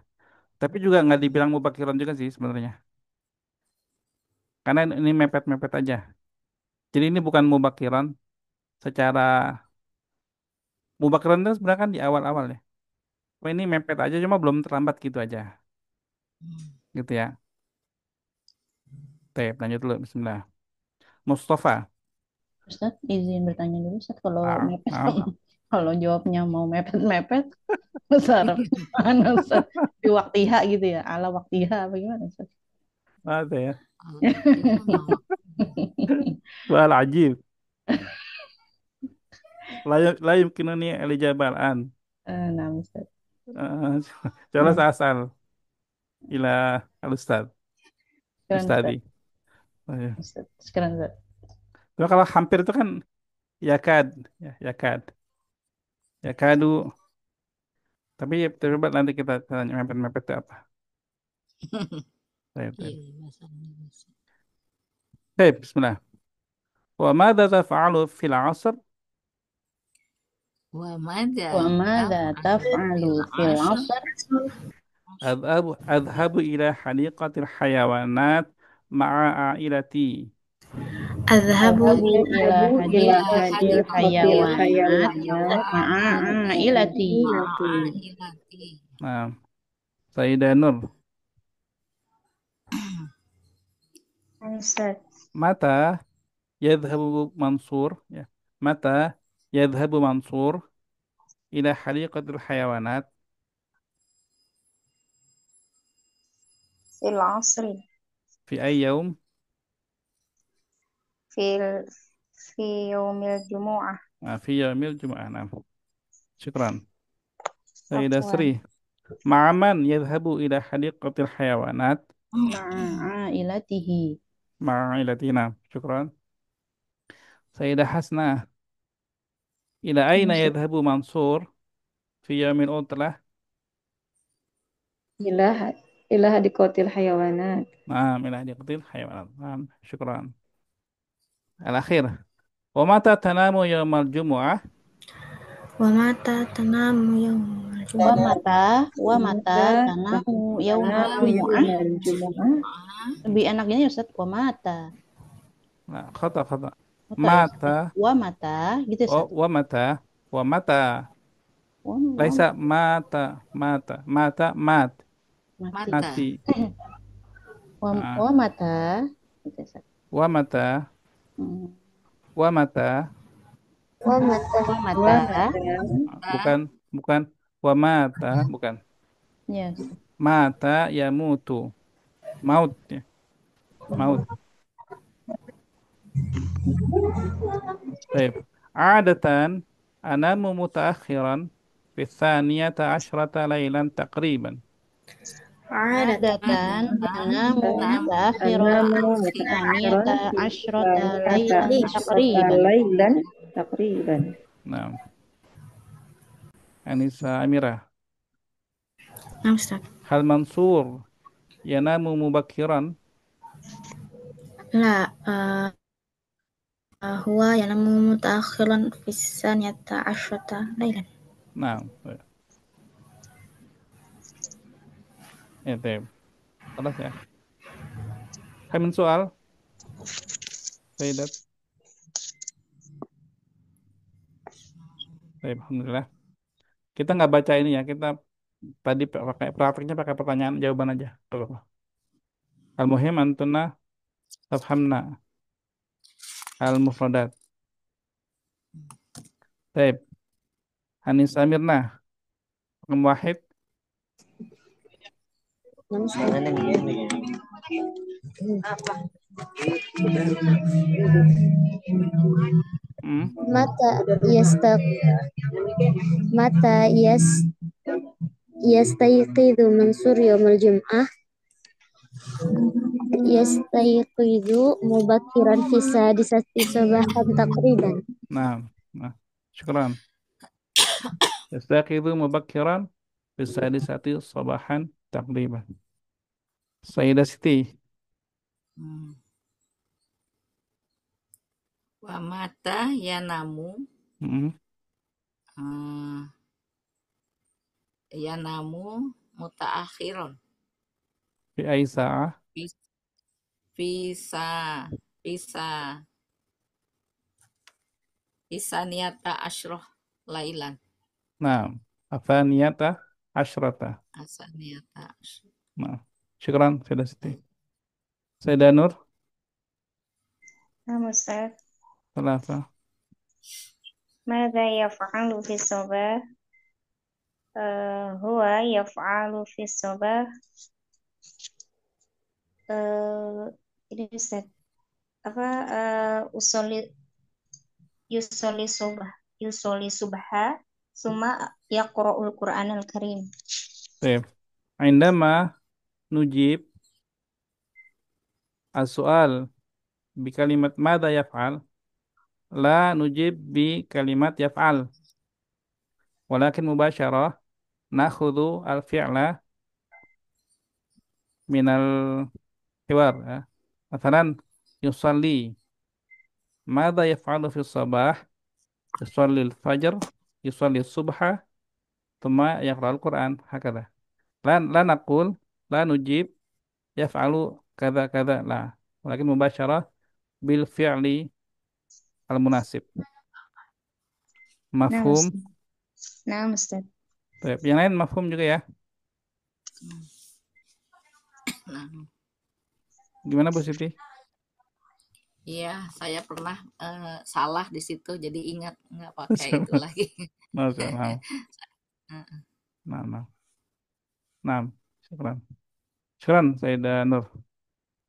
Speaker 1: Tapi juga nggak dibilang mubakiran juga sih sebenarnya. Karena ini mepet-mepet aja. Jadi ini bukan mubakiran secara mubakiran itu sebenarnya kan di awal-awal ya. Oh, ini mepet aja cuma belum terlambat gitu aja.
Speaker 5: Hmm.
Speaker 1: Gitu ya. Oke, lanjut dulu. Bismillah. Mustafa.
Speaker 3: Ustaz, izin bertanya dulu, Ustaz, kalau
Speaker 1: Ah,
Speaker 3: mepet,
Speaker 1: ah.
Speaker 3: kalau jawabnya mau mepet-mepet, besar mana Ustaz? Di waktiha gitu ya, ala waktiha apa gimana Ustaz?
Speaker 1: Ada ya.
Speaker 5: Alhamdulillah.
Speaker 1: Soal ajib. La yumkinuni al-ijabah al-an.
Speaker 3: Nah, Ustaz.
Speaker 1: Ah, coba
Speaker 3: Nah,
Speaker 1: asal ila al-ustad.
Speaker 3: sekarang Ustaz.
Speaker 1: Ustadi. Oh, ya.
Speaker 3: Ustaz. Sekarang Ustaz.
Speaker 1: Cuma kalau hampir itu kan yakad. Ya, yakad. Yakadu. Tapi coba nanti kita tanya mepet-mepet itu apa. Baik, baik.
Speaker 5: Iya, bahasa Indonesia.
Speaker 1: Baik, bismillah. Wa madza taf'alu fil 'asr?
Speaker 5: Wa madza
Speaker 3: Wa madza
Speaker 5: taf'alu
Speaker 3: taf'alu
Speaker 5: fil
Speaker 3: fil
Speaker 5: 'ashr?
Speaker 3: 'asr?
Speaker 1: أذهب إلى حديقة الحيوانات مع عائلتي.
Speaker 4: أذهب
Speaker 3: Adhabu ila
Speaker 6: Adhabu ila
Speaker 5: Ila
Speaker 3: hadiqatil
Speaker 6: hadiqatil
Speaker 5: hadiqatil
Speaker 3: hayawanat
Speaker 6: hayawanat
Speaker 3: ma'a
Speaker 5: hayawanati
Speaker 3: ailati.
Speaker 5: ma'a
Speaker 6: ma'ailati.
Speaker 5: ilati.
Speaker 1: Nah, Sayyidah Nur,
Speaker 2: Ustaz.
Speaker 1: mata yadhhabu Mansur, ya. Mata yadhhabu Mansur ila hadiqatil hayawanat
Speaker 2: Fil asri.
Speaker 1: fi ay yawm?
Speaker 2: Fil fi yaumil jumu'ah.
Speaker 1: Nah, fi yaumil Jum'ah. Nah, syukran. Sayyidah
Speaker 2: Afwan.
Speaker 1: Sri, ma'aman yadhhabu ila hadiqatil hayawanat
Speaker 3: Ma'a ailatihi.
Speaker 1: ma'ilatina. Syukran. Sayyidah Hasna, ila aina
Speaker 3: Ustaz.
Speaker 1: yadhhabu Mansur fi yaumil utlah?
Speaker 6: Ila ila hadiqatil hayawanat.
Speaker 1: Nah, ila hadiqatil hayawanat. Nah, syukran. Al-akhir. Wa mata tanamu yaumal Jum'ah?
Speaker 4: ومتى تنام يوم
Speaker 3: Wa
Speaker 4: الجمعة
Speaker 3: mata, wa mata
Speaker 6: Mata
Speaker 3: tanamu yaumal
Speaker 6: tanamu
Speaker 3: jumu'ah.
Speaker 6: yaumal jumu'ah.
Speaker 3: Lebih enak gini Ustaz, wa mata.
Speaker 1: Nah, khata khata.
Speaker 3: Mata ya Ustaz.
Speaker 1: Mata,
Speaker 3: Wa mata, gitu
Speaker 1: oh,
Speaker 3: Ustaz.
Speaker 1: wa mata.
Speaker 3: Wa
Speaker 1: Laisa mata, mata, mata, mat,
Speaker 3: mati.
Speaker 5: Mata.
Speaker 1: mati.
Speaker 3: Wa
Speaker 1: Ah,
Speaker 3: mata, gitu Ustaz.
Speaker 1: wa mata,
Speaker 3: Hmm.
Speaker 1: wa mata.
Speaker 7: Wa mata
Speaker 3: Wa
Speaker 6: Wa
Speaker 3: mata,
Speaker 6: mata
Speaker 1: Bukan, bukan. Wa mata, bukan.
Speaker 3: ya Ustaz.
Speaker 1: Mata ya mutu. Maut, ya. Maut. Baik. Adatan, anamu mutaakhiran fi thaniyata asyrata laylan taqriban.
Speaker 4: عادة
Speaker 3: Adatan anamu
Speaker 5: Tanamu
Speaker 3: mutaakhiran
Speaker 6: tanamu
Speaker 5: mutaakhiran
Speaker 6: mutaakhiran
Speaker 3: saniyata
Speaker 6: fi
Speaker 3: asyrata
Speaker 6: saniyata
Speaker 3: lailan
Speaker 6: asyrata
Speaker 3: taqriban.
Speaker 6: laylan taqriban.
Speaker 1: Nah, Anissa Amirah.
Speaker 4: نعم أستاذ.
Speaker 1: Hal Mansur yanamu mubakiran?
Speaker 4: لا هو ينام متأخرا في الثانية عشرة ليلا.
Speaker 1: Nah, ya, baik. خلاص ya. Kami min soal, Sayyidat. Baik, alhamdulillah. Kita nggak baca ini ya. Kita tadi pakai prakteknya pakai pertanyaan jawaban aja. Tuh. Al-muhim antuna tafhamna al-mufradat. Baik. Anis Amirna. Raqam wahid. Hmm.
Speaker 7: mata yastaq mata yastayqidhu Mansur yawmal jum'ah yastayqidhu mubakiran fi sadisati sabahan taqriban.
Speaker 1: Nah, nah. Syukran. Yastaqidu mubakkiran bisadisati sabahan taqriban. Sayyidah Siti.
Speaker 5: Hmm. Wa mata yanamu
Speaker 1: Hmm.
Speaker 5: yanamu mutaakhiron.
Speaker 1: Fi Aisyah.
Speaker 5: Bisa bisa bisa niata ashroh lailan.
Speaker 1: Nah, afaniyata asyrata.
Speaker 5: Asaniyata.
Speaker 1: Nah, syukran Sayyidah Siti. Sayyidah Nur,
Speaker 2: Naam Ustaz.
Speaker 1: salah apa?
Speaker 2: Mada yaf'alu fi sabah? Huwa yaf'alu fi sabah. Ini Ustaz. Apa usolli yusolli subah. Yusolli subha summa yaqra'ul Qur'anal Karim.
Speaker 1: Baik. Indama nujib as-soal bi kalimat mada yaf'al la nujib bi kalimat yaf'al walakin mubasyarah nakhudhu al-fi'la minal hiwar ya. Masalan yusalli mada yaf'alu fi sabah yusalli al-fajr yusalli subha thumma yaqra al-Qur'an hakadha. La naqul la nujib yaf'alu kadza kadza la walakin mubasyarah bil fi'li al-munasib.
Speaker 2: Naam
Speaker 1: Mafhum?
Speaker 2: Ustaz. Naam Ustaz.
Speaker 1: Baik. Yang lain mafhum juga ya.
Speaker 5: Nah,
Speaker 1: Gimana Bu Siti?
Speaker 5: iya, saya pernah salah di situ, jadi ingat nggak pakai itu lagi.
Speaker 1: Masya Allah.
Speaker 5: Heeh.
Speaker 1: Nah, nah. Nah, syukran. Syukran Sayyidah Nur.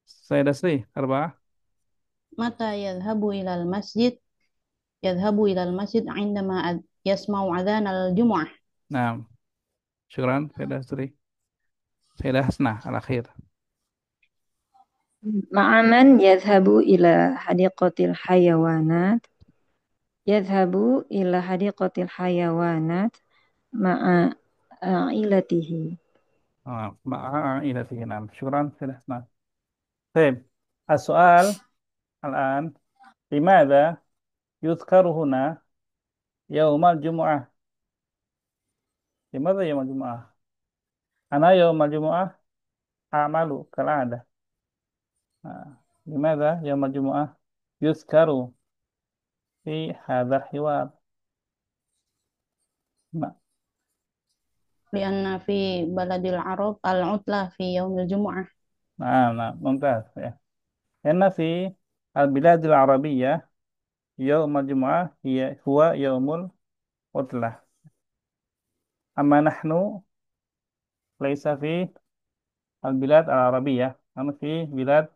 Speaker 1: Sayyidah Sri, Arba'ah.
Speaker 3: Mata yadhabu ilal masjid? Yadhabu ilal masjid indama yasma'u adhan al-jumu'ah.
Speaker 1: Nah, syukran Sayyidah Sri. Sayyidah Hasnah al-akhir.
Speaker 6: Ma'aman yadhabu ila hadiqatil hayawanat. Yadhabu ila hadiqatil hayawanat ma'a ailatihi.
Speaker 1: Ma'a'ilatih. Nah, syukran Sayyidah Hasnah. Baik. As-soal al-an. Limadha yudhkaru huna yaumal jumu'ah? Limadha yaumal jumu'ah? Ana yaumal jumu'ah a'malu kal'adah. Nah, limadha yaumal jumu'ah yudhkaru fi hadzal hiwar? Nah,
Speaker 3: Lianna fi baladil Arab al-utlah fi yaumil jumu'ah.
Speaker 1: nah, mumtaz ya. Karena fi al-biladil Arabiyyah yaumul jumu'ah huwa yaumul utlah. Amma nahnu laisa fi al-bilad al-Arabiyyah, amma fi bilad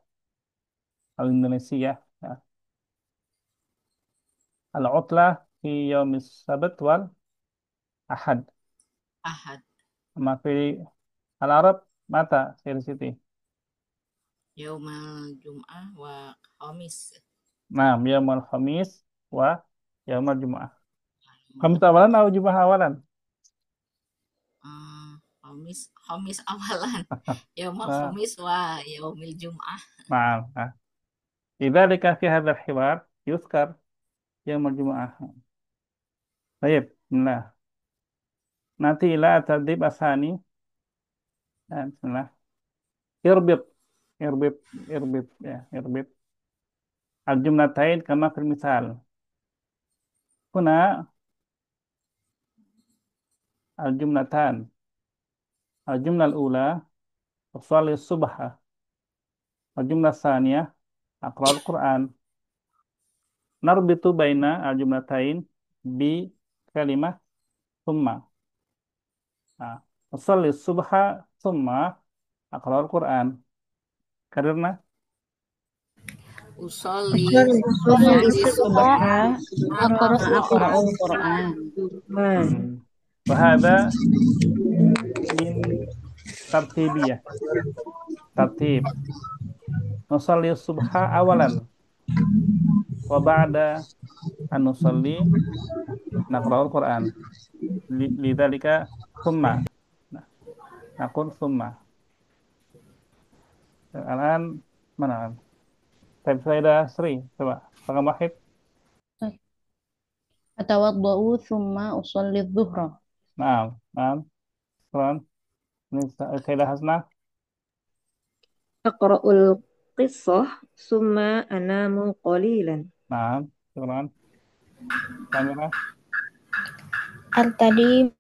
Speaker 1: al-Indonesia. Ya. Al-utlah fi yaumis sabt wal ahad.
Speaker 5: Ahad,
Speaker 1: Amma fi al-Arab mata Sir Siti.
Speaker 5: yaumal jum'ah wa khamis.
Speaker 1: Nah, yaumul khamis wa yaumul jumu'ah. Khamis awalan atau Jumat awalan?
Speaker 5: Khamis, Khamis awalan. Yaumal
Speaker 1: Nah,
Speaker 5: khamis wa yaumil jum'ah.
Speaker 1: nah. Lidzalika fi hadzal hiwar yuzkar yaumul jumu'ah. Baik, bismillah. Nanti ila tadrib asani. Nah, bismillah. Irbit, irbit, irbit, ya, irbit. Al-jumlatain kama fil misal. Huna al-jumlatan. Al-jumlah al-ula usalli subha. Al-jumlah tsaniyah aqra al-Qur'an. Narbitu baina al-jumlatain bi kalimah thumma. Nah, usalli subha thumma aqra al-Qur'an. Karena
Speaker 5: Usolli
Speaker 3: Usolli
Speaker 5: di
Speaker 3: subha
Speaker 7: Aqra'ul
Speaker 3: thumma
Speaker 7: Qur'an.
Speaker 3: aqra'ul Qur'an.
Speaker 1: Wahada min tartibiyah. Tartib. Nusalli subha awalan. Wa ba'da an nusalli naqra'ul Qur'an. Lidzalika thumma. Nah, naqul thumma. Al-an mana? Tapi saya Sri, coba. Rakam wahid.
Speaker 3: Atawaddau thumma usolli dhuhra.
Speaker 1: Nah, nah, Quran. Ini saya Hasnah.
Speaker 6: Aqra'ul qissah summa anamu qalilan.
Speaker 1: Nah, Quran. Kamera.
Speaker 4: Artadi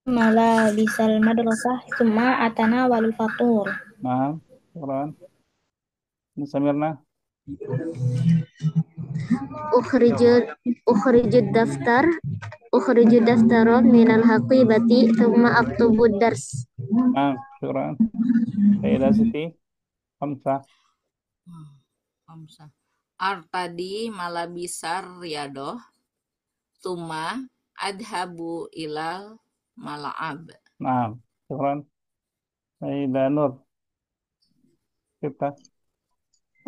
Speaker 8: malabisal madrasah summa atanawalul fatur.
Speaker 1: Nah, Quran. Samirna.
Speaker 7: Ukhrijud ukhrijud daftar ukhrijud daftara minal haqibati thumma aktubud dars.
Speaker 1: Nah, Quran. Sayyidah Siti. Hamzah.
Speaker 5: Hamzah. Artadi malabisar riadoh tuma adhabu ilal mala'ab.
Speaker 1: Nah, Quran. Sayyidah Nur. Kita.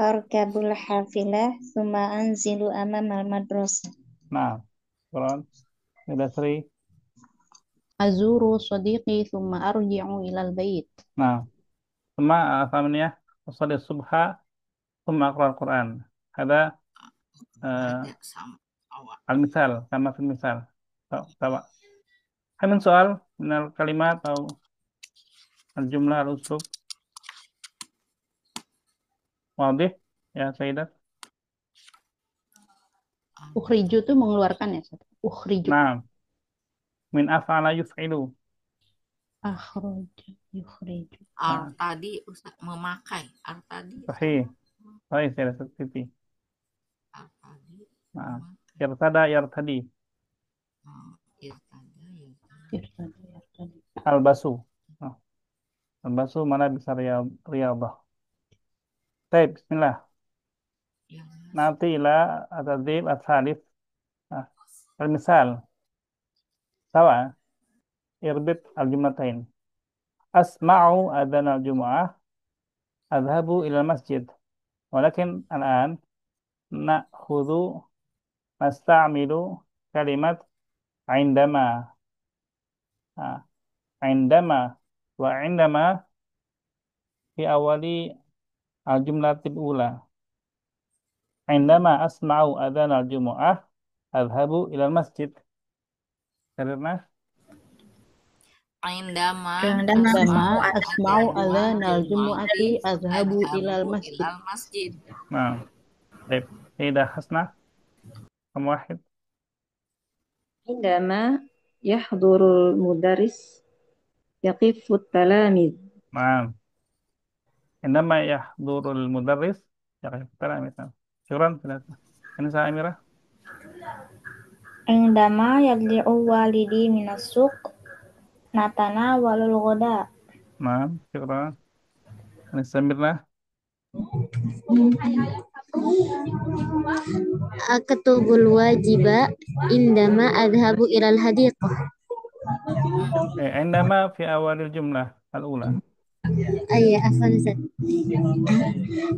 Speaker 2: Arkabul hafilah summa anzilu amamal madrasah.
Speaker 1: Nah, Quran. Sayyidah Sri.
Speaker 3: Azuru sadiqi thumma arji'u ilal bait.
Speaker 1: Nah, ثم ثمانية أصلي الصبح ثم أقرأ القرآن. هذا
Speaker 5: Ada sama awak.
Speaker 1: المثال كما في المثال. سواء. هل من سؤال من الكلمات أو الجملة الأسلوب واضح يا سيدة؟
Speaker 3: Ukhriju tuh mengeluarkan ya, Ustaz? Ukhriju.
Speaker 1: نعم من أفعل يفعل.
Speaker 3: Akhraja, yukhriju.
Speaker 5: Tadi Ustaz memakai. Tadi.
Speaker 1: صحيح صحيح سيدة سيدي.
Speaker 5: Tadi
Speaker 1: نعم
Speaker 5: memakai.
Speaker 1: يرتدى يرتدي.
Speaker 5: Irtada.
Speaker 3: Irtadi.
Speaker 1: البسوا. البسوا ملابس رياضة. طيب بسم الله.
Speaker 5: Ya.
Speaker 1: نأتي إلى التدريب الثالث. المثال سواء اربط الجملتين. أسمع أذان الجمعة أذهب إلى المسجد. ولكن الآن نستعمل كلمة عندما. عندما وعندما في أول الجملة الأولى. عندما أسمع أذان الجمعة أذهب إلى المسجد. كررنا.
Speaker 5: Indama
Speaker 3: asma'u adzanal jumu'ati azhabu ilal masjid.
Speaker 1: Nah, baik. Tidak Hasna. Kamu wahid.
Speaker 6: عندما يحضر المدرس يقف التلاميذ.
Speaker 1: Nah, عندما يحضر المدرس يقف التلاميذ. شكرا. Ini saya Amira.
Speaker 8: Indama yarji'u walidi minas suq natana walul ghoda.
Speaker 1: Nah, syukran. Ini Samirna.
Speaker 7: Aktubul wajiba indama adhabu ilal hadiqah.
Speaker 1: عندما في أول الجملة الأولى.
Speaker 7: Ayya, afwan Ustaz.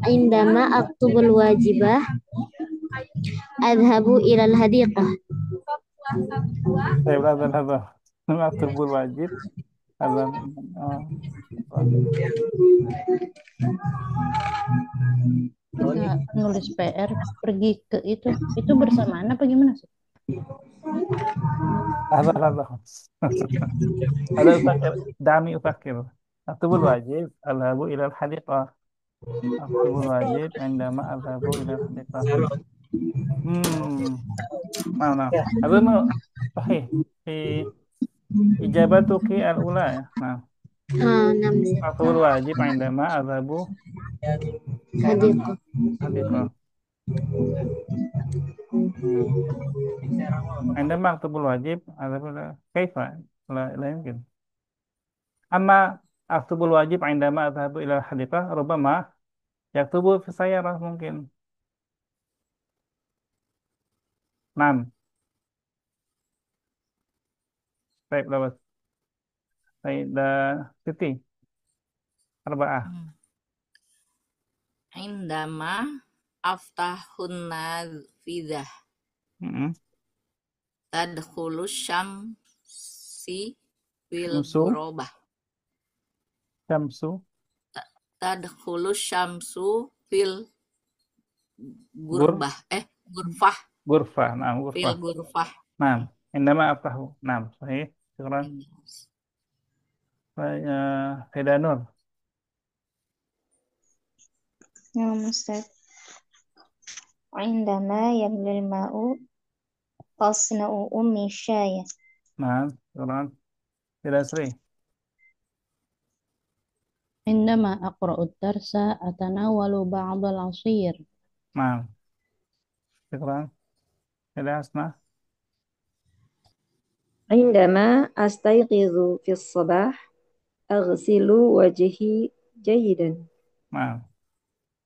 Speaker 7: Indama aktubul wajibah adhabu ilal hadiqah.
Speaker 1: Saya berada هذا أكتب الواجب هذا
Speaker 3: Kita nulis PR pergi ke itu bersamaan apa gimana sih?
Speaker 1: هذا هذا أفكر دعني أفكر. أكتب الواجب أذهب إلى الحديقة. أكتب الواجب عندما أذهب إلى الحديقة. نعم أظن صحيح في إجابتك الأولى يا. نعم أكتب الواجب عندما أذهب حديقة. عندما أكتب الواجب أذهب إلى كيف لا يمكن. أما أكتب الواجب عندما أذهب إلى الحديقة ربما يكتب في السيارة ممكن. نعم. طيب لا بس. طيب ده ستي 4.
Speaker 5: Indama aftahun nafidah tadkhulus syamsi fil ghurabah.
Speaker 1: Syamsu.
Speaker 5: Tadkhulus syamsu fil ghurabah. Ghurfah.
Speaker 1: Ghurfah. Nah, ghurfah.
Speaker 5: Fil ghurfah.
Speaker 1: Nah, indama aftahu. Nah, sahih. Syukran. Sayyidah Nur.
Speaker 2: Ya Ustaz. Indama yaglil ma'u tasna'u ummi syaya.
Speaker 1: Nah, syukran. Tidak Sri.
Speaker 3: عندما أقرأ الدرس أتناول بعض العصير.
Speaker 1: Nah, syukran. Tidak Asna.
Speaker 6: عندما أستيقظ في الصباح أغسل وجهي جيدا.
Speaker 1: Nah,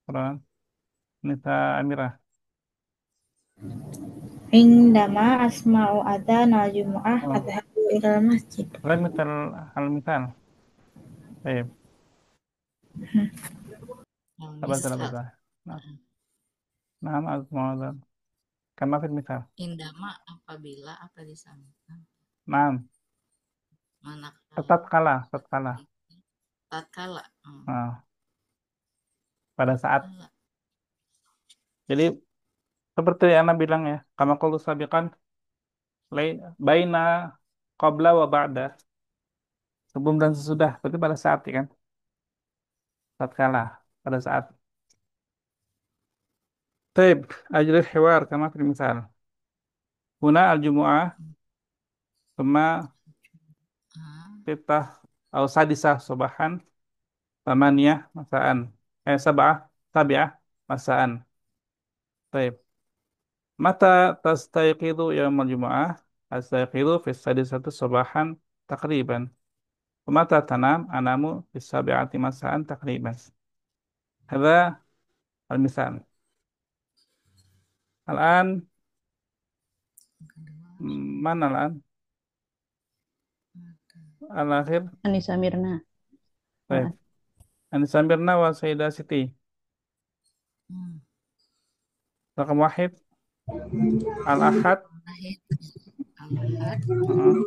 Speaker 1: syukran. Nita Amirah.
Speaker 8: Indama asma'u adzanal jumu'ah
Speaker 1: Oh,
Speaker 8: adhabu ilal masjid.
Speaker 1: lain misal al-misal. Baik, sabar
Speaker 5: Misal
Speaker 1: sabar. Nah, nah, mau kama fil misal.
Speaker 5: indama apabila apa di sana?
Speaker 1: Nah,
Speaker 5: Manakala
Speaker 1: tatkala.
Speaker 5: tatkala
Speaker 1: Nah, pada saat. Jadi seperti yang Anda bilang ya, kama qultu sabiqan, baina qabla wa ba'da. Sebelum dan sesudah, berarti pada saat ya kan? Tatkala, pada saat. Taib, ajril hiwar kama fil misal. Huna al-jumu'ah, thumma titah au sadisah sobahan, tamaniyah masaan. Sabi'ah masaan. Taib. Mata tastayqidu yawmal jumu'ah? Astayqidu fi sadisati sobahan takriban. Mata tanam anamu fi sabi'ati masaan takriban. Hadha al-misal. Al-an mana al-an? Al-akhir.
Speaker 3: Anissa Mirna.
Speaker 1: Baik. Anissa Mirna wa Sayyidah Siti. Rakam wahid. Al-ahad.
Speaker 5: Al-ahad.
Speaker 1: Uh,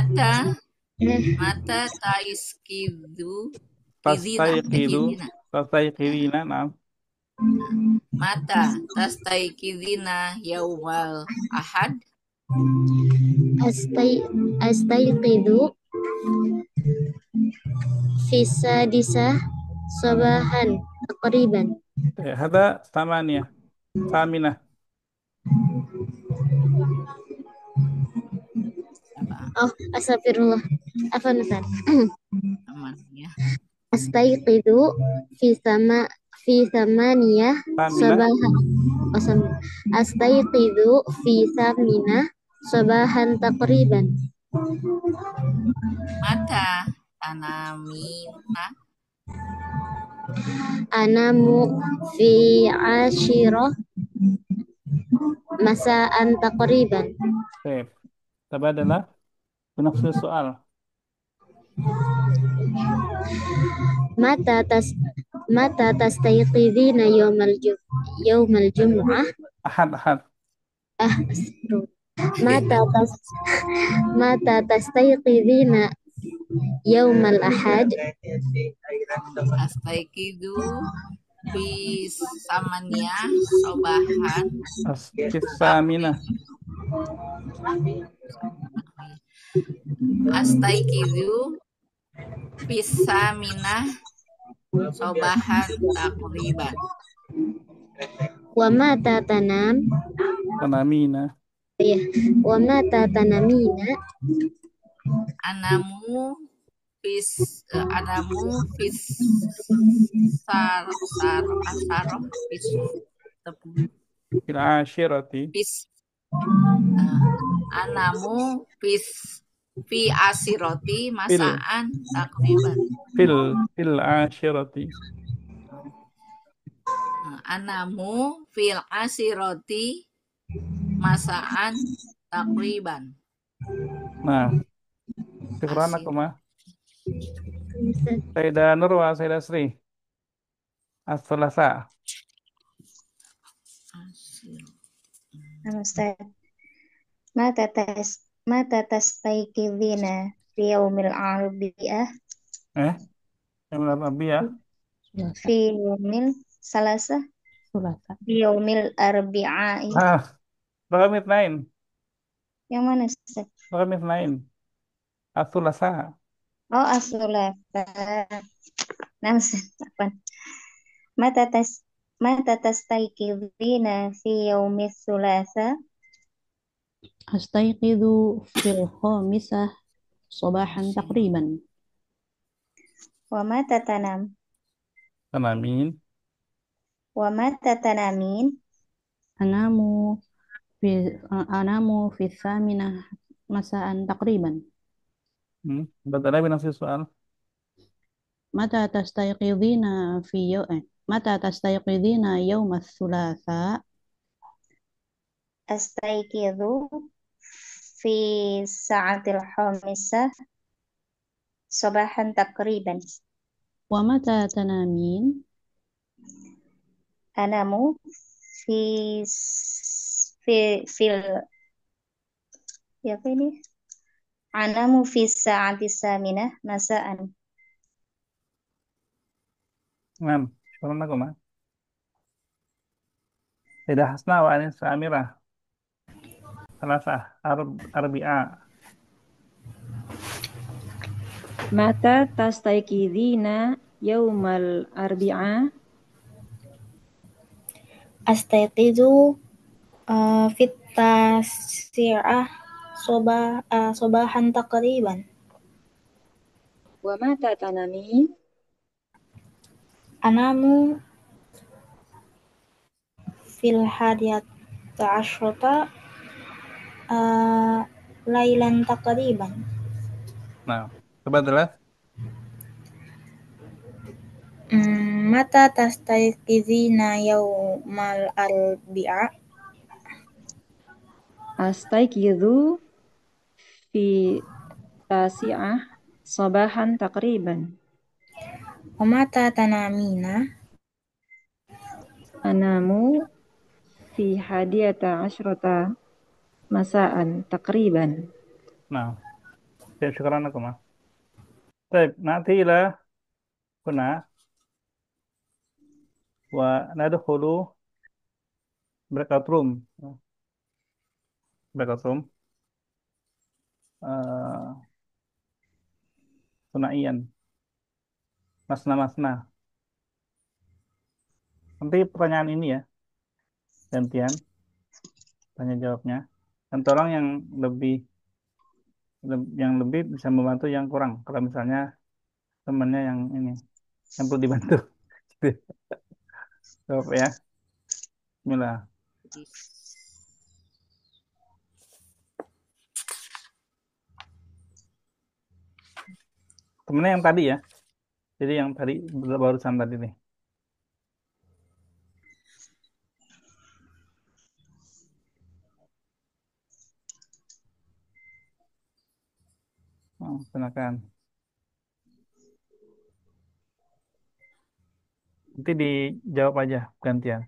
Speaker 5: Mata
Speaker 1: tastayqidina. Naam.
Speaker 5: Mata tastayqidina yaumal ahad.
Speaker 7: Astayqidu fi sadisah sabahan taqriban.
Speaker 1: Hadha samaniyah. Saminah.
Speaker 7: Oh, astagfirullah. Afwan Ustaz.
Speaker 5: Aman ya.
Speaker 7: Astayqidu fi samaniyah sabahan. Astayqidu fi saminah sabahan taqriban.
Speaker 5: Mata tanamina.
Speaker 7: Anamu fi ashirah masaan taqriban.
Speaker 1: Baik. Tabadalah binafsi soal.
Speaker 7: Mata tastayqidina yawmal jumu'ah?
Speaker 1: Ahad.
Speaker 7: Mata tastayqidina yawmal ahad?
Speaker 5: Astayqidu fi samaniyah sobahan.
Speaker 1: Saminah.
Speaker 5: Astayqidu fi saminah sobahan takriban.
Speaker 7: Wa mata
Speaker 1: Tanamina.
Speaker 7: Wa mata tanamina?
Speaker 5: Anamu fis
Speaker 1: Fil ashirati.
Speaker 5: Anamu fi asiroti masaan takriban.
Speaker 1: Fil ashirati.
Speaker 5: Anamu fil asiroti masaan takriban.
Speaker 1: Nah, syukran akumah. Sayyidah Nur wa Sayyidah Sri. As-Sulasa.
Speaker 8: Ustaz. Mata tastayqidina fi yaumil arba'ah?
Speaker 1: Yaumil arba'ah.
Speaker 8: Fi yaumil salasa? Fi yaumil arba'ah.
Speaker 1: Rakam itsnain.
Speaker 8: Yang mana Ustaz?
Speaker 1: Rakam itsnain. As-Sulasa.
Speaker 8: Oh, as-sulasa. Nah, Ustaz, apa? Mata tastayqidina fi yaumis sulasa?
Speaker 3: أستيقظ في 5 صباحا تقريبا.
Speaker 8: ومتى تنام؟
Speaker 1: Tanamin.
Speaker 8: ومتى تنامين؟
Speaker 3: أنام أنام في 8 مساء تقريبا.
Speaker 1: بدأنا بنفس السؤال.
Speaker 3: متى تستيقظين متى تستيقظين يوم الثلاثاء؟
Speaker 8: أستيقظ في الساعة 5 صباحا تقريبا.
Speaker 3: ومتى تنامين؟
Speaker 8: أنام في في ya apa ini? أنام في الساعة 8 مساء.
Speaker 1: نعم، شكرا لكم. إذا حسنا وأنس أميرة ثلاثة أربعاء.
Speaker 6: Mata tastayqidhina yaumal arbi'a?
Speaker 8: أستيقظ في التاسعة صباحا تقريبا.
Speaker 6: Wa mata tanamin?
Speaker 8: أنام في 11 ليلا تقريبا.
Speaker 1: Nah, coba jelas.
Speaker 8: متى تستيقظين يوم الأربعاء؟
Speaker 6: Astayqidhu fi tasi'ah sabahan taqriban.
Speaker 8: ومتى تنامين؟
Speaker 6: Anamu fi hadiyata asyrata masaan taqriban.
Speaker 1: Nah, syukran لكم. طيب نأتي إلى هنا وندخل breakout room. Breakout room. Sunaian. Masna-masna. Nanti pertanyaan ini ya, gantian tanya jawabnya. Dan tolong yang lebih bisa membantu yang kurang. Kalau misalnya temannya yang ini, yang perlu dibantu. Gitu. Jawab ya. Bismillah. Temennya yang tadi ya. Jadi yang tadi barusan tadi nih. Oh, silakan. Nanti dijawab aja gantian.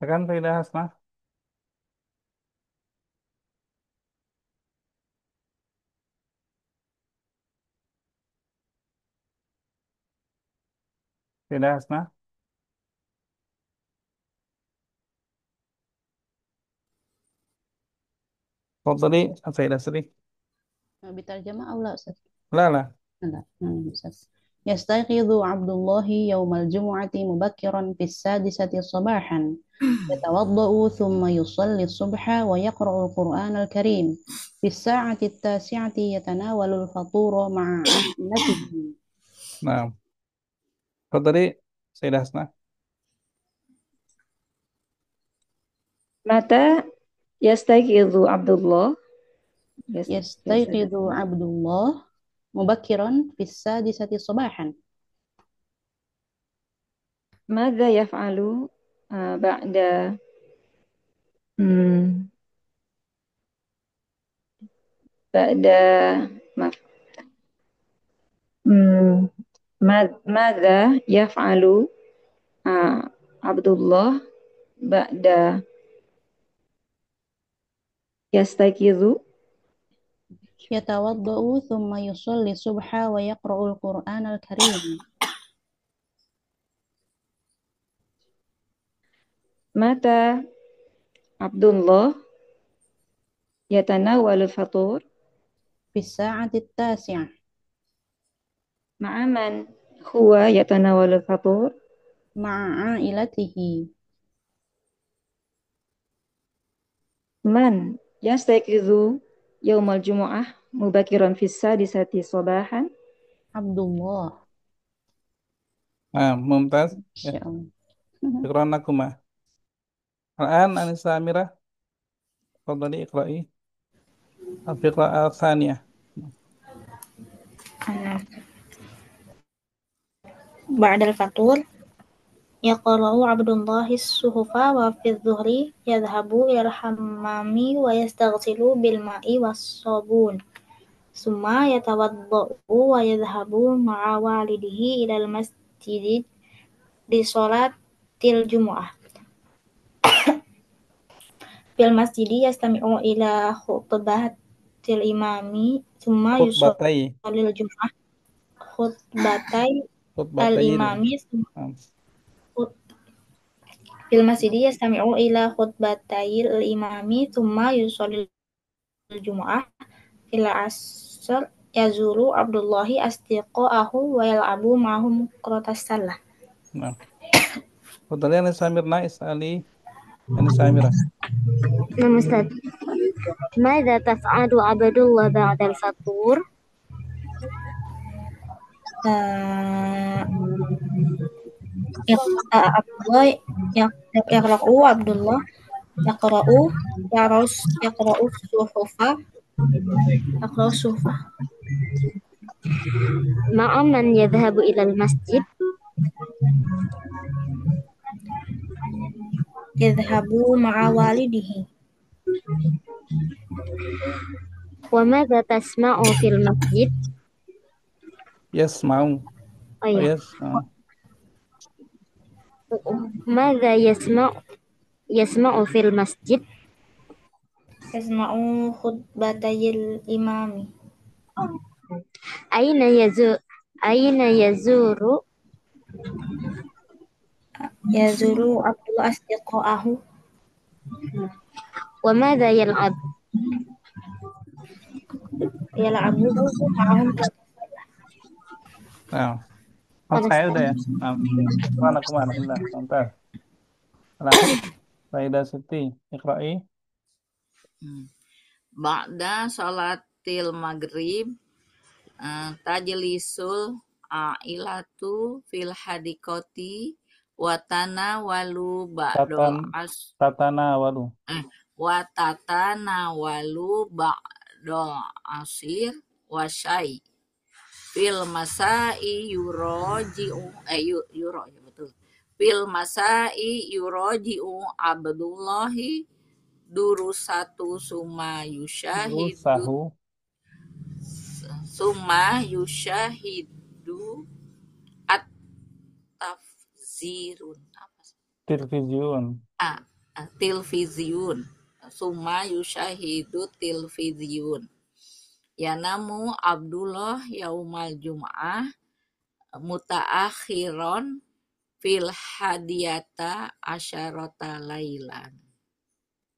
Speaker 1: Silakan Faidah Hasnah. Faidah Hasnah. Tadi Faidah Sri.
Speaker 3: بترجمة أو لا أستاذ؟
Speaker 1: لا لا.
Speaker 3: لا أستاذ. يستيقظ عبد الله يوم الجمعة مبكرا في 6 صباحا، يتوضأ ثم يصلي الصبح ويقرأ القرآن الكريم. في 9 يتناول الفطور مع عائلته.
Speaker 1: Nah, tadi Faidah Hasnah.
Speaker 6: Mata yastayqidhu Abdullah?
Speaker 3: يستيقظ عبد الله مبكرا في 6 صباحا.
Speaker 6: Madza yaf'alu ba'da hmm, ba'da maaf hmm, madza yaf'alu Abdullah ba'da yastayqidhu?
Speaker 3: يتوضأ ثم يصلي الصبح ويقرأ القرآن الكريم.
Speaker 6: متى عبد الله يتناول الفطور؟
Speaker 3: في الساعة 9.
Speaker 6: مع من هو يتناول الفطور؟
Speaker 3: مع عائلته.
Speaker 6: من يستيقظ يوم الجمعة مبكرا في السادسة صباحا؟
Speaker 3: عبد الله.
Speaker 1: ممتاز.
Speaker 3: إن شاء الله.
Speaker 1: شكرا لكما. الآن أنسة أميرة، تفضلي اقرأي الفقرة الثانية.
Speaker 8: بعد الفطور يقرأ عبد الله الصحف وفي الظهر يذهب إلى الحمام ويستغسل بالماء والصابون ثم يتوضأ ويذهب مع والده إلى المسجد لصلاة الجمعة. في المسجد يستمع إلى خطبة الإمام ثم يصلي
Speaker 1: خطبتي
Speaker 8: الجمعة. خطبتي
Speaker 1: خطبتي
Speaker 8: الإمام
Speaker 1: نعم.
Speaker 8: في المسجد يستمع إلى خطبتي الإمام ثم يصلي الجمعة. في العصر يزور عبد الله أصدقائه ويلعب معهم كرة السلة.
Speaker 1: نعم. تفضلي أنسة أميرة، اسألي أنسة أميرة.
Speaker 7: نعم أستاذ. ماذا تفعل عبد الله بعد الفطور؟
Speaker 8: يقرأ عبد الله يقرأ الصحف.
Speaker 7: مع من يذهب إلى المسجد؟
Speaker 8: يذهب مع والده.
Speaker 7: وماذا تسمع في المسجد؟
Speaker 1: يسمع.
Speaker 7: أيه.
Speaker 1: يسمع.
Speaker 7: ماذا يسمع في المسجد؟
Speaker 8: يسمع خطبتي الإمام.
Speaker 7: أين يزور
Speaker 8: عبد الله أصدقائه.
Speaker 7: وماذا يلعب؟
Speaker 8: يلعب معهم.
Speaker 1: نعم. saya udah ya. Nah, mana kemana? Alhamdulillah. Mantap. Terakhir, Faidah Siti, Iqra'i.
Speaker 5: Ba'da sholatil maghrib tajlisul ailatu fil hadikoti watana walu ba'dol
Speaker 1: Tatana walu.
Speaker 5: watatana walu ba'dol asir wasyai fil masai yuroji'u yuro ya betul. Fil masai yuroji'u Abdullahi durusatu summa yusyahidu at-tafzirun tilfiziyun summa yusyahidu tilfiziyun yanamu Abdullah yaumal jum'ah mutaakhiron fil hadiyata asyarata lailan.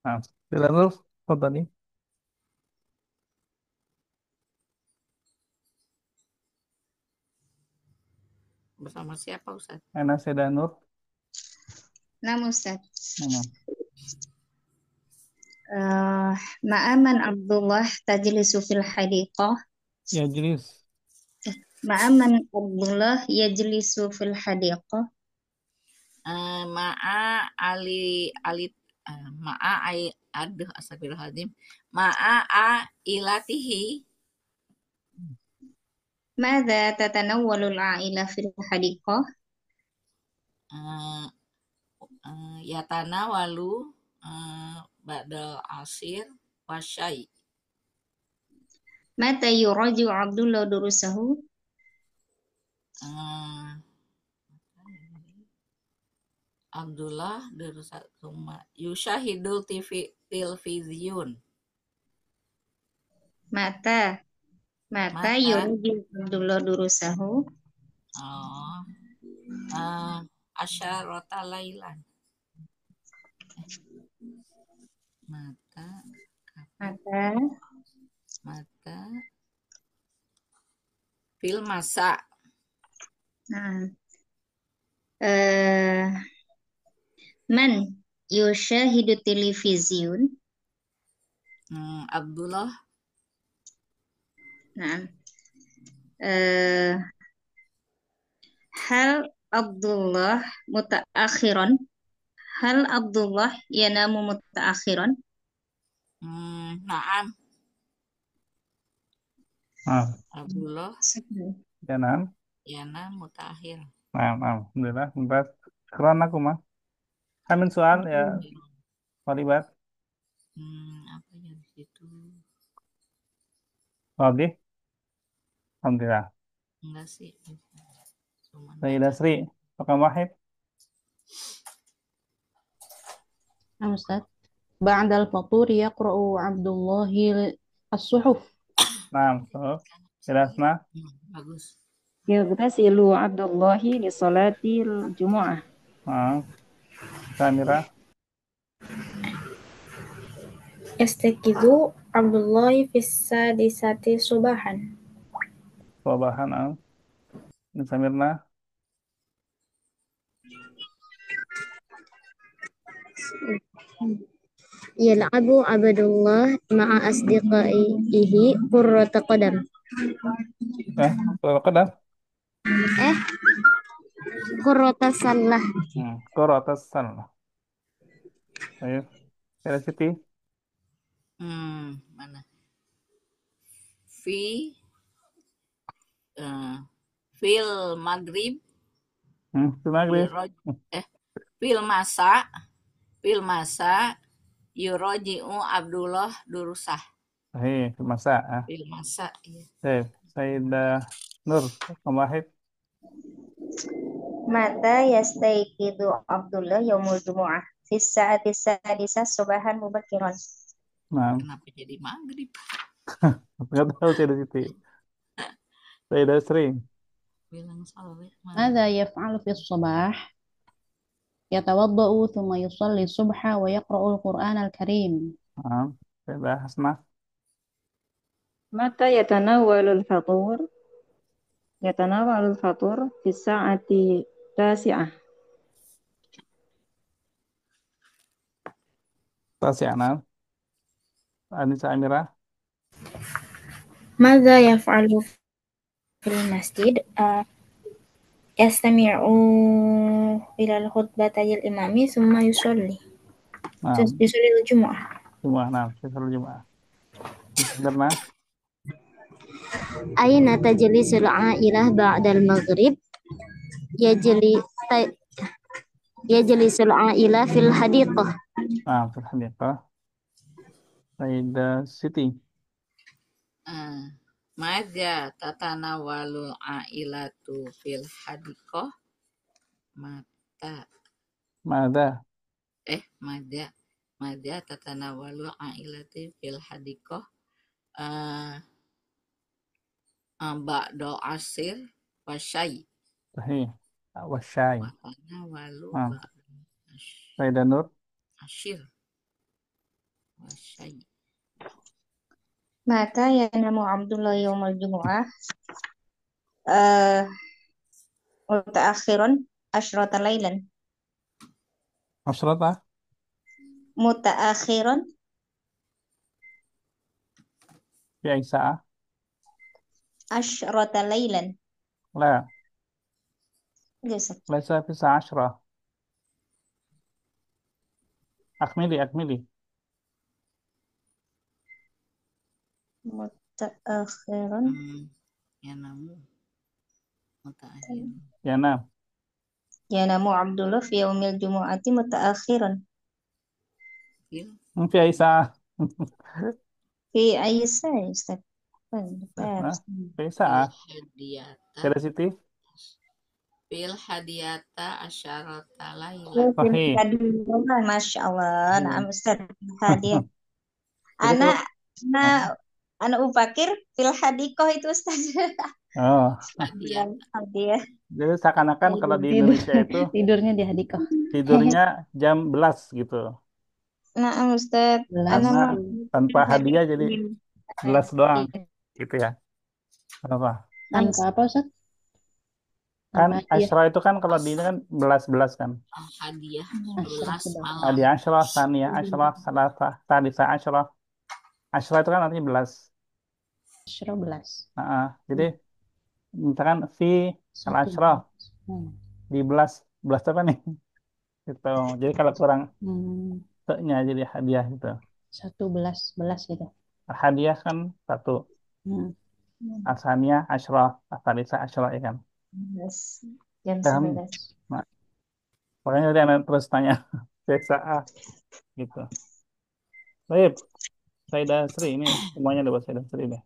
Speaker 1: Nah, silakan tadi.
Speaker 5: Bersama siapa Ustaz?
Speaker 1: Ana Sedanur.
Speaker 2: Nama Ustaz.
Speaker 6: Ma'aman Abdullah tajlisu fil hadiqah.
Speaker 1: Yajlis.
Speaker 6: Ma'aman Abdullah yajlisu fil hadiqah.
Speaker 5: Ma'a astagfirullahaladzim. Ma'a ilatihi.
Speaker 6: Mada tatanawwalul a'ilah fil hadiqah?
Speaker 5: Yatanawalu ba'dal asir wasyai.
Speaker 6: Mata yuraju Abdullah durusahu?
Speaker 5: Abdullah durusatuma yusyahidul tilfiziyun.
Speaker 2: Mata
Speaker 5: Mata.
Speaker 2: yuridi Abdullah durusahu.
Speaker 5: Oh. Asyarota lailan. Mata. Fil masa.
Speaker 2: Nah. Man yushahidu televisiun.
Speaker 5: Abdullah.
Speaker 2: Nah. Hal Abdullah mutaakhiran. Hal Abdullah yanamu mutaakhiran.
Speaker 5: Naam. Abdullah yanam mutaakhir.
Speaker 1: Naam. Alhamdulillah. Mumtaz. Syukran lakum. Amin soal ya, Walibat.
Speaker 5: Apa ya di situ?
Speaker 1: Oke. Alhamdulillah.
Speaker 5: Enggak sih. Cuman
Speaker 1: Sayyidah Sri, Pakam Wahid.
Speaker 3: Nah, Ustaz. Ba'dal faturi yaqra'u Abdullahi as-suhuf.
Speaker 1: Naam. So, Asma.
Speaker 5: Bagus.
Speaker 6: Yaghtasilu Abdullahi li salatil Jumu'ah.
Speaker 1: Samira.
Speaker 8: Yastakizu Abdullahi fissadisati subahan.
Speaker 1: Sobahan. Samirna.
Speaker 7: Yal'abu Abdullah ma'a asdiqaihi qurrata qadam.
Speaker 1: Qadam.
Speaker 7: Qurrata sallah.
Speaker 1: Qurrata sallah. Ayo. Kira Siti.
Speaker 5: Mana? Fil maghrib.
Speaker 1: Fil maghrib.
Speaker 5: Fil masa yuroji'u Abdullah durusah.
Speaker 1: Fil masa.
Speaker 5: Fil masa. Iya.
Speaker 1: Sayyidah Nur, Wahid.
Speaker 2: Mata yastaiqidu Abdullah yaumul jumu'ah fi sa'ati sadisah subahan mubakiran.
Speaker 5: Kenapa jadi maghrib?
Speaker 1: Enggak tahu saya di situ. Sayyidah Sri.
Speaker 5: Bilang salah.
Speaker 3: Madza yaf'alu fi sabah? Yatawaddau thumma yusalli subha wa yaqra'ul Qur'an al-Karim.
Speaker 1: Sayyidah Hasna.
Speaker 6: Mata yatanawwalul fatur? Yatanawwalul fatur fi sa'ati tasi'ah.
Speaker 1: Tasi'ah. Anisa Amira.
Speaker 8: Madza yaf'alu fil masjid? Yastami'u ilal khutbatayil imami summa yusolli. Yusolli al-jumu'ah.
Speaker 1: Jumu'ah. Benar.
Speaker 7: Aina tajlisul ailah ba'dal maghrib? Yajlisul ailah fil hadiqah.
Speaker 1: Fil hadiqah. Sayyidah Siti.
Speaker 5: Madza tatanawalul ailatu fil hadiqah. Madza tatanawalul ailatu fil hadiqah. Ba'da asir wasyai.
Speaker 1: Sahih. Wasyai.
Speaker 5: Watanawalu
Speaker 1: Sayyidah Nur.
Speaker 5: Asyir. Wasyai.
Speaker 2: Mata yanamu Abdullah yaumul jumu'ah mutaakhiran asyrata lailan.
Speaker 1: Asyrata.
Speaker 2: Mutaakhiran
Speaker 1: Fi Aisyah.
Speaker 2: asyrata lailan.
Speaker 1: La.
Speaker 2: Biasa.
Speaker 1: Laisa fi sa'asyrah. Akmili.
Speaker 2: Mutaakhiran.
Speaker 5: Yanamu. Mutaakhir.
Speaker 2: Yanamu Abdullah fi yaumil jumu'ati mutaakhiran.
Speaker 1: Fi Aisyah.
Speaker 2: Fi Aisyah, Ustaz.
Speaker 1: Fi Aisyah. Kira Siti.
Speaker 5: Fil hadiyata asyarata lailan.
Speaker 1: Sahih.
Speaker 2: Masya Allah. Nah, Ustaz. Hadiah. Anu upakir fil hadikoh itu Ustaz.
Speaker 1: Oh,
Speaker 5: Hadiah.
Speaker 2: Hadiah.
Speaker 1: jadi seakan-akan kalau di
Speaker 3: Tidur.
Speaker 1: Indonesia itu
Speaker 3: Tidurnya di hadikoh.
Speaker 1: tidurnya jam belas gitu.
Speaker 2: Nah, Ustaz,
Speaker 3: Belas.
Speaker 2: Ana
Speaker 1: Karena
Speaker 2: mau
Speaker 1: tanpa hadiah jadi belas doang.
Speaker 2: Iya.
Speaker 1: Gitu ya. Kenapa?
Speaker 3: Tanpa apa Ustaz?
Speaker 1: Kan
Speaker 3: Tanpa hadiah.
Speaker 1: Asyra itu kan kalau di ini kan belas-belas kan.
Speaker 5: Hadiah
Speaker 3: Asyra
Speaker 5: 11 malam.
Speaker 1: Hadiah Asyra, Saniyah Asyra, Salasah, Tadisa Asyra. Asyra itu kan artinya belas.
Speaker 3: Asyra 11.
Speaker 1: Jadi misalkan fi al
Speaker 3: Satu
Speaker 1: Asyra
Speaker 3: belas.
Speaker 1: di belas. Belas apa nih? Gitu. Jadi kalau kurang nya jadi hadiah gitu.
Speaker 3: 11 belas gitu.
Speaker 1: Hadiah kan satu. Asaniyah Asyra, Tadisa Asyra ya kan.
Speaker 2: Jam
Speaker 1: Paham?
Speaker 2: 11.
Speaker 1: Nah, makanya tadi anak terus tanya seksa gitu. Baik, Sayyidah Sri ini semuanya ada buat Sayyidah Sri deh.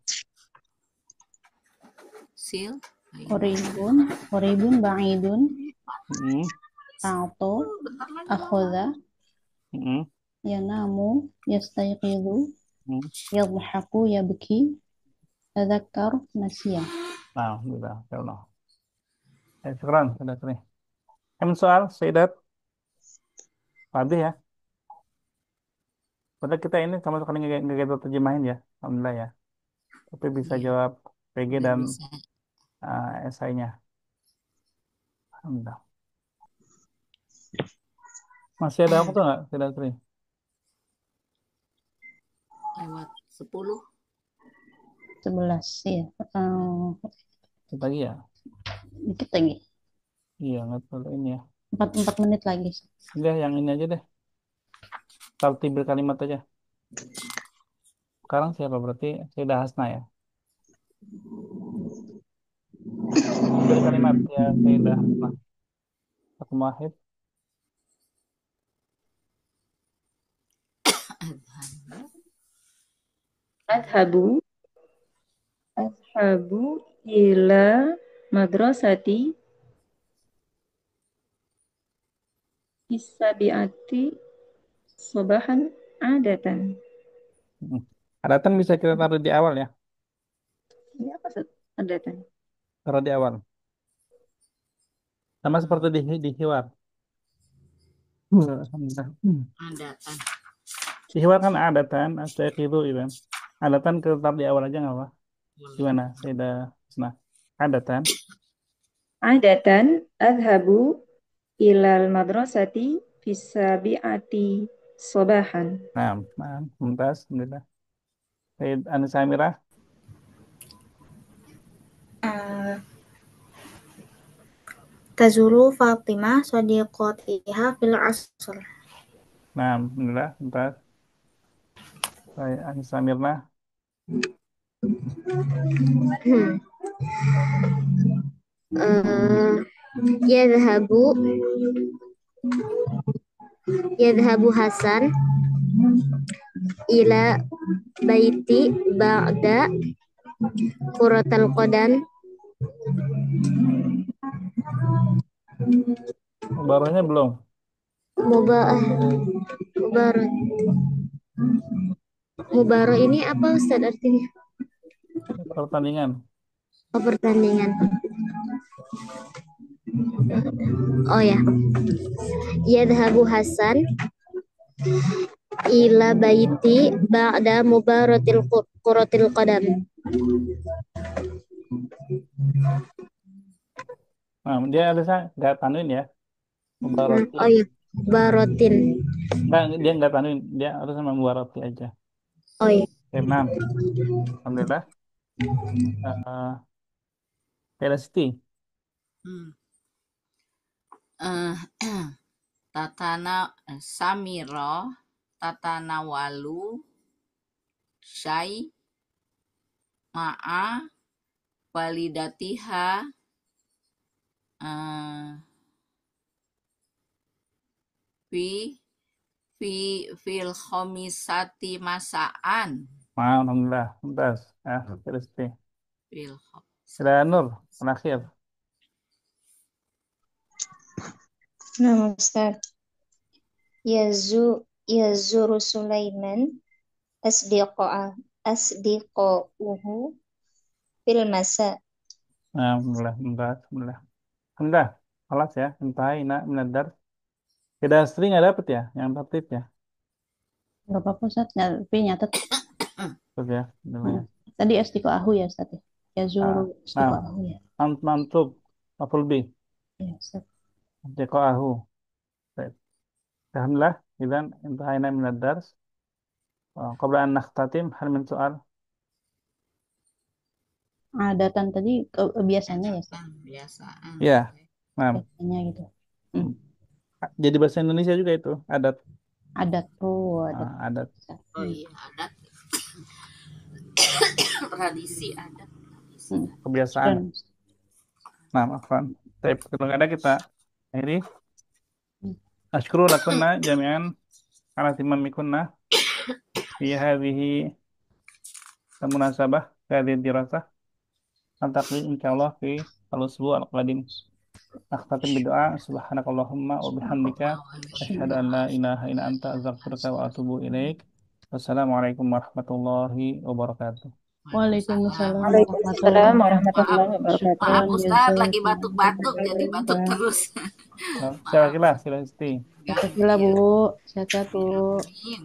Speaker 5: Sil.
Speaker 3: Qoribun ba'idun. A'to. Akhoda. Yanamu. Yastayqidu. Yadhaku. Yabki. Tadzakkar. Nasiyah.
Speaker 1: Nah, gitu. Ya Allah. Syukran, Sayyidah Sri. Soal Sayyidat Fadih ya. Padahal kita ini sama sekali nggak kita terjemahin ya. Alhamdulillah ya. Tapi bisa
Speaker 5: Iya.
Speaker 1: jawab PG
Speaker 5: Udah
Speaker 1: dan
Speaker 5: bisa.
Speaker 1: esainya. Alhamdulillah. Masih ada waktu nggak, Sayyidah Sri?
Speaker 5: Lewat 10.
Speaker 3: 11 ya.
Speaker 1: Dikit lagi ya?
Speaker 3: Dikit lagi.
Speaker 1: Iya, nggak terlalu ini ya.
Speaker 3: 4 menit lagi.
Speaker 1: Udah, yang ini aja deh. Tartibul kalimat aja. Sekarang siapa berarti? Sayyidah Hasna ya. Tartibul kalimat ya Sayyidah Hasna. Aku Wahid.
Speaker 6: Adhabu ila madrasati isabiati sobahan adatan.
Speaker 1: Adatan bisa kita taruh di awal ya.
Speaker 6: Ini apa adatan?
Speaker 1: Taruh di awal. Sama seperti di hiwar. Alhamdulillah.
Speaker 5: Adatan.
Speaker 1: Di hiwar kan adatan, astaqiru itu kan. Adatan kita taruh di awal aja nggak apa? Gimana? Sayyidah Hasna. Adatan.
Speaker 6: Adatan adhabu ilal madrasati fisabiati sobahan.
Speaker 1: Nah, mumtaz. Alhamdulillah. Sayyid Anisa Amirah.
Speaker 8: Tazuru Fatimah sadiqatiha fil asr.
Speaker 1: Nah, alhamdulillah. Mumtaz. Sayyid Anisa Amirah.
Speaker 7: Yadhabu Hasan ila baiti ba'da kuratal qadam.
Speaker 1: Mubarahnya belum.
Speaker 7: Mubarah ini apa Ustaz artinya?
Speaker 1: Pertandingan.
Speaker 7: Pertandingan. Oh ya. Yadhabu Hasan ila baiti ba'da mubaratil kuratil qadam.
Speaker 1: Nah, dia harusnya nggak tanwin ya. Mubarati.
Speaker 7: Oh iya, barotin.
Speaker 1: Nggak, dia nggak tanwin. Dia harusnya mubarati aja.
Speaker 7: Oh iya.
Speaker 1: Vietnam. Alhamdulillah. Siti.
Speaker 5: Samiro tatana walu syai ma'a walidatiha fil khomisati masaan.
Speaker 1: Alhamdulillah. Mumtaz. Siti. Sudah Nur, terakhir.
Speaker 2: Nah, Ustaz. Yazuru Sulaiman asdiquhu fil masa.
Speaker 1: Nah, alhamdulillah. Alhamdulillah. Kelas ya. Intahina minadar. Tidak sering nggak dapet ya, yang tertib ya.
Speaker 3: Nggak apa-apa Ustaz, tapi nyatet.
Speaker 1: Tertib ya. Alhamdulillah.
Speaker 3: Tadi istiqoahu ya Ustaz ya. Yazuru istiqoahu ya.
Speaker 1: Mantub. Maful bih.
Speaker 3: Ya Ustaz.
Speaker 1: Istiqoahu. Baik. Alhamdulillah. Idan intahina minadar. Qabla an nakhtatim, hal min soal.
Speaker 3: Adatan tadi biasanya ya Ustaz.
Speaker 5: Biasaan.
Speaker 1: Ya. Nah,
Speaker 3: Biasanya gitu.
Speaker 1: jadi bahasa Indonesia juga itu adat.
Speaker 3: Adat. Oh, adat.
Speaker 1: Adat.
Speaker 5: Oh iya, adat. Tradisi adat.
Speaker 1: Kebiasaan. Nah, afwan. Tapi kadang-kadang kita akhiri. Ashkuru lakunna jami'an ala timamikunna fi hadhihi munasabah fi hadhihi dirasah. Naltaqi insyaallah fi al-usbu' al-qadim. Nakhtatim bidoa subhanakallahumma wa bihamdika asyhadu an la ilaha illa anta astaghfiruka wa atubu ilaik. Wassalamualaikum warahmatullahi wabarakatuh.
Speaker 3: Waalaikumsalam
Speaker 6: warahmatullahi wabarakatuh.
Speaker 5: Maaf Ustaz, lagi batuk-batuk jadi batuk terus.
Speaker 1: Silakan, Bu.
Speaker 3: Sehat-sehat Bu.
Speaker 5: Amin.